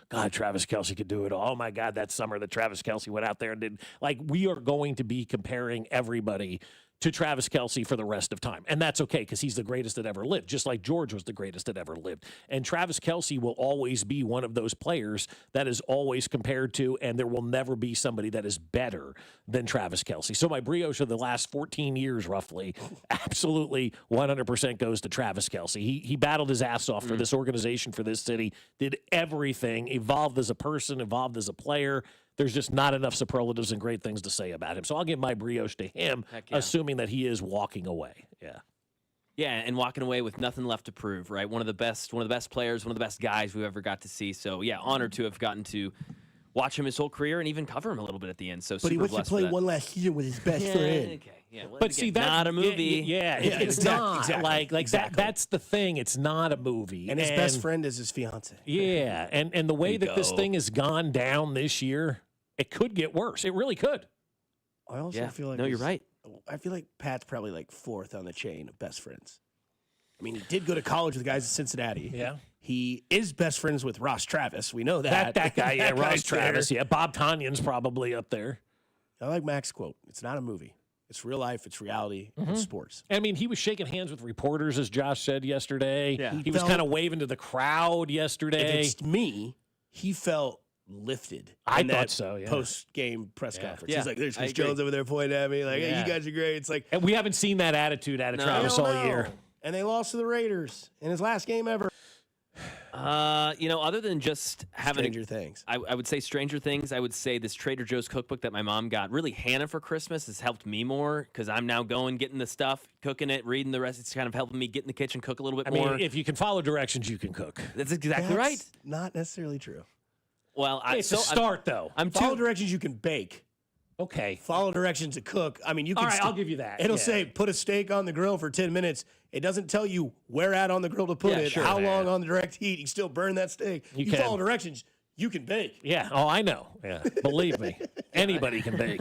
God, Travis Kelce could do it all. Oh my God, that summer that Travis Kelce went out there and did, like, we are going to be comparing everybody to Travis Kelce for the rest of time. And that's okay because he's the greatest that ever lived, just like George was the greatest that ever lived. And Travis Kelce will always be one of those players that is always compared to, and there will never be somebody that is better than Travis Kelce. So my brioche of the last 14 years, roughly, absolutely 100% goes to Travis Kelce. He battled his ass off for this organization, for this city, did everything, evolved as a person, evolved as a player. There's just not enough superlatives and great things to say about him. So I'll give my brioche to him, assuming that he is walking away. Yeah. Yeah, and walking away with nothing left to prove, right? One of the best players, one of the best guys we've ever got to see. So, yeah, honored to have gotten to watch him his whole career and even cover him a little bit at the end. So, but he wants to play one last season with his best friend. Okay. Yeah, well, but see, that's not a movie. It's not. Exactly. That's the thing. It's not a movie. And his best friend is his fiance. Yeah, and the way that this thing has gone down this year, it could get worse. It really could. I also feel like you're right. I feel like Pat's probably like 4th on the chain of best friends. I mean, he did go to college with the guys at Cincinnati. Yeah. He is best friends with Ross Travis. We know that. That guy, yeah, Ross Travis. There. Yeah, Bob Tanyan's probably up there. I like Mac's quote. It's not a movie. It's real life. It's reality. It's sports. I mean, he was shaking hands with reporters, as Josh said yesterday. Yeah. He was kind of waving to the crowd yesterday. If it's me, he felt lifted. I thought so, yeah. Post-game press conference. Yeah. He's like, there's Chris Jones over there pointing at me. Like, hey, you guys are great. It's like, and we haven't seen that attitude out of Travis all year. And they lost to the Raiders in his last game ever. Other than just having Stranger Things. I would say Stranger Things. I would say this Trader Joe's cookbook that my mom got, really Hannah for Christmas, has helped me more because I'm now getting the stuff, cooking it, reading the rest. It's kind of helping me get in the kitchen, cook a little bit more. I mean, if you can follow directions, you can cook. That's exactly right. Not necessarily true. Well, it's a start, though. Follow directions you can bake. Okay. Follow directions to cook. I mean, you can. All right, I'll give you that. It'll say put a steak on the grill for 10 minutes. It doesn't tell you where at on the grill to put it, how long on the direct heat. You can still burn that steak. You follow directions, you can bake. Yeah. Oh, I know. Yeah. Believe me, anybody can bake.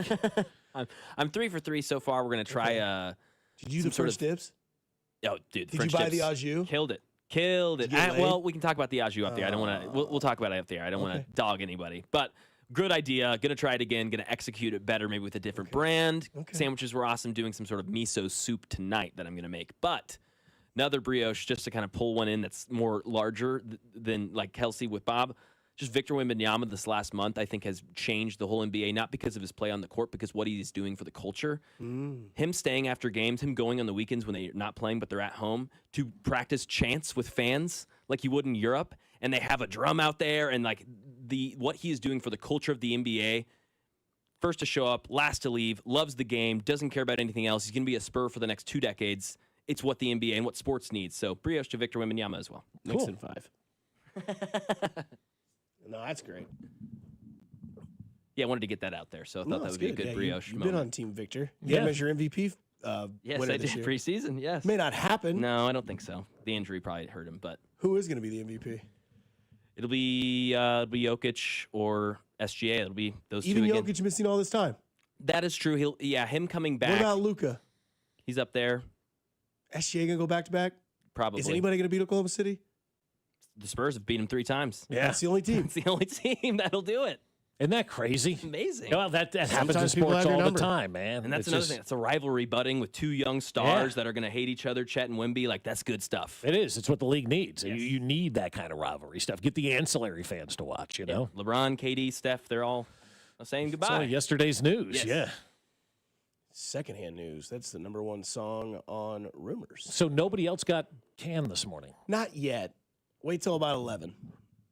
I'm 3 for 3 so far. We're gonna try. Did you do the first dibs? Oh, dude. Did you buy the au jus? Killed it. Well, we can talk about the au jus up there. I don't want to. We'll talk about it up there. I don't want to dog anybody, but. Good idea. Going to try it again. Going to execute it better, maybe with a different brand. Sandwiches were awesome. Doing some sort of miso soup tonight that I'm going to make. But another brioche, just to kind of pull one in that's more larger than like Kelce with Bob. Just Victor Wembanyama this last month, I think, has changed the whole NBA, not because of his play on the court, because what he's doing for the culture. Him staying after games, him going on the weekends when they're not playing but they're at home to practice chants with fans like you would in Europe. And they have a drum out there, and like what he is doing for the culture of the NBA. First to show up, last to leave, loves the game, doesn't care about anything else. He's going to be a Spur for the next 2 decades. It's what the NBA and what sports needs. So brioche to Victor Wembanyama as well. Nixon 5. No, that's great. Yeah, I wanted to get that out there, so I thought that would be a good brioche You've moment. been on Team Victor. You got your MVP. Yes, winner I this did year. preseason. Yes, May not happen. No, I don't think so. The injury probably hurt him, but Who is going to be the MVP? it'll be Jokic or SGA. It'll be those Even two again. Jokic missing all this time. That is true. Him coming back. What about Luka? He's up there. SGA going to go back to back? Probably. Is anybody going to beat Oklahoma City? The Spurs have beat him 3 times. Yeah. That's the only team. It's the only team that'll do it. Isn't that crazy? Amazing. Well, that happens in Sometimes people sports have your all number. the time, man. And that's It's another just- thing. It's a rivalry budding with 2 young stars that are going to hate each other, Chet and Wemby. Like, that's good stuff. It is. It's what the league needs. You need that kind of rivalry stuff. Get the ancillary fans to watch, you know? LeBron, KD, Steph, they're all saying It's goodbye. only yesterday's news, Yes. yeah. Secondhand news. That's the #1 song on Rumors. So nobody else got canned this morning? Not yet. Wait till about 11.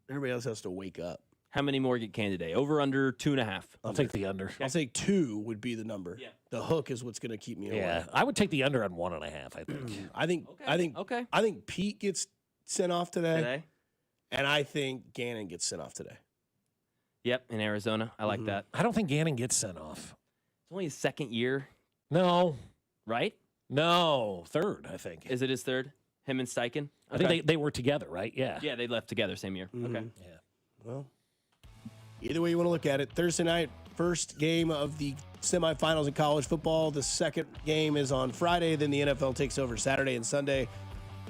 Everybody else has to wake up. How many more get canned today? Over, under, 2.5? I'll take the under. I'll say 2 would be the number. Yeah. The hook is what's going to keep me away. Yeah, I would take the under on 1.5, I think. I think Pete gets sent off Today? And I think Gannon gets sent off today. Yep, in Arizona. I like that. I don't think Gannon gets sent off. It's only his second year. No. Right? No, third, I think. Is it his third? Him and Steichen? I think they were together, right? Yeah. Yeah, they left together same year. Okay. Yeah. Well, either way you want to look at it, Thursday night, first game of the semifinals in college football. The second game is on Friday. Then the NFL takes over Saturday and Sunday.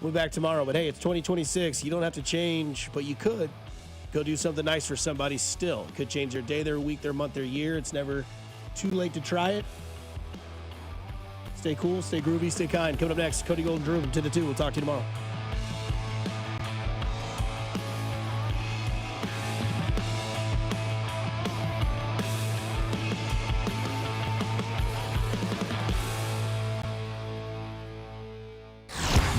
We'll be back tomorrow. But hey, it's 2026. You don't have to change, but you could go do something nice for somebody still. It could change their day, their week, their month, their year. It's never too late to try it. Stay cool, stay groovy, stay kind. Coming up next, Cody Golden, Drew to the 2. We'll talk to you tomorrow.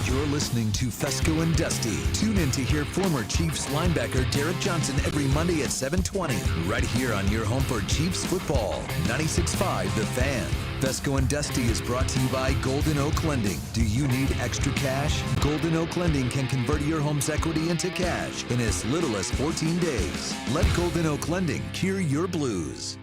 You're listening to Fescoe and Dusty. Tune in to hear former Chiefs linebacker Derek Johnson every Monday at 7:20, right here on your home for Chiefs football. 96.5 The Fan. Fescoe and Dusty is brought to you by Golden Oak Lending. Do you need extra cash? Golden Oak Lending can convert your home's equity into cash in as little as 14 days. Let Golden Oak Lending cure your blues.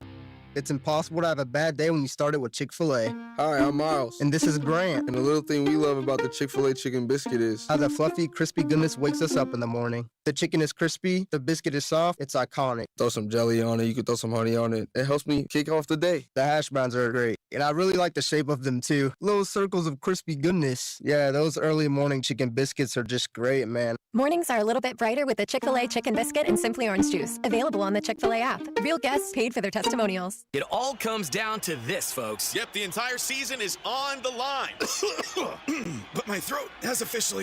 It's impossible to have a bad day when you started with Chick-fil-A. Hi, I'm Miles. And this is Grant. And the little thing we love about the Chick-fil-A chicken biscuit is how the fluffy, crispy goodness wakes us up in the morning. The chicken is crispy, the biscuit is soft, it's iconic. Throw some jelly on it, you can throw some honey on it. It helps me kick off the day. The hash browns are great. And I really like the shape of them too. Little circles of crispy goodness. Yeah, those early morning chicken biscuits are just great, man. Mornings are a little bit brighter with the Chick-fil-A Chicken Biscuit and Simply Orange Juice. Available on the Chick-fil-A app. Real guests paid for their testimonials. It all comes down to this, folks. Yep, the entire season is on the line. But my throat has officially...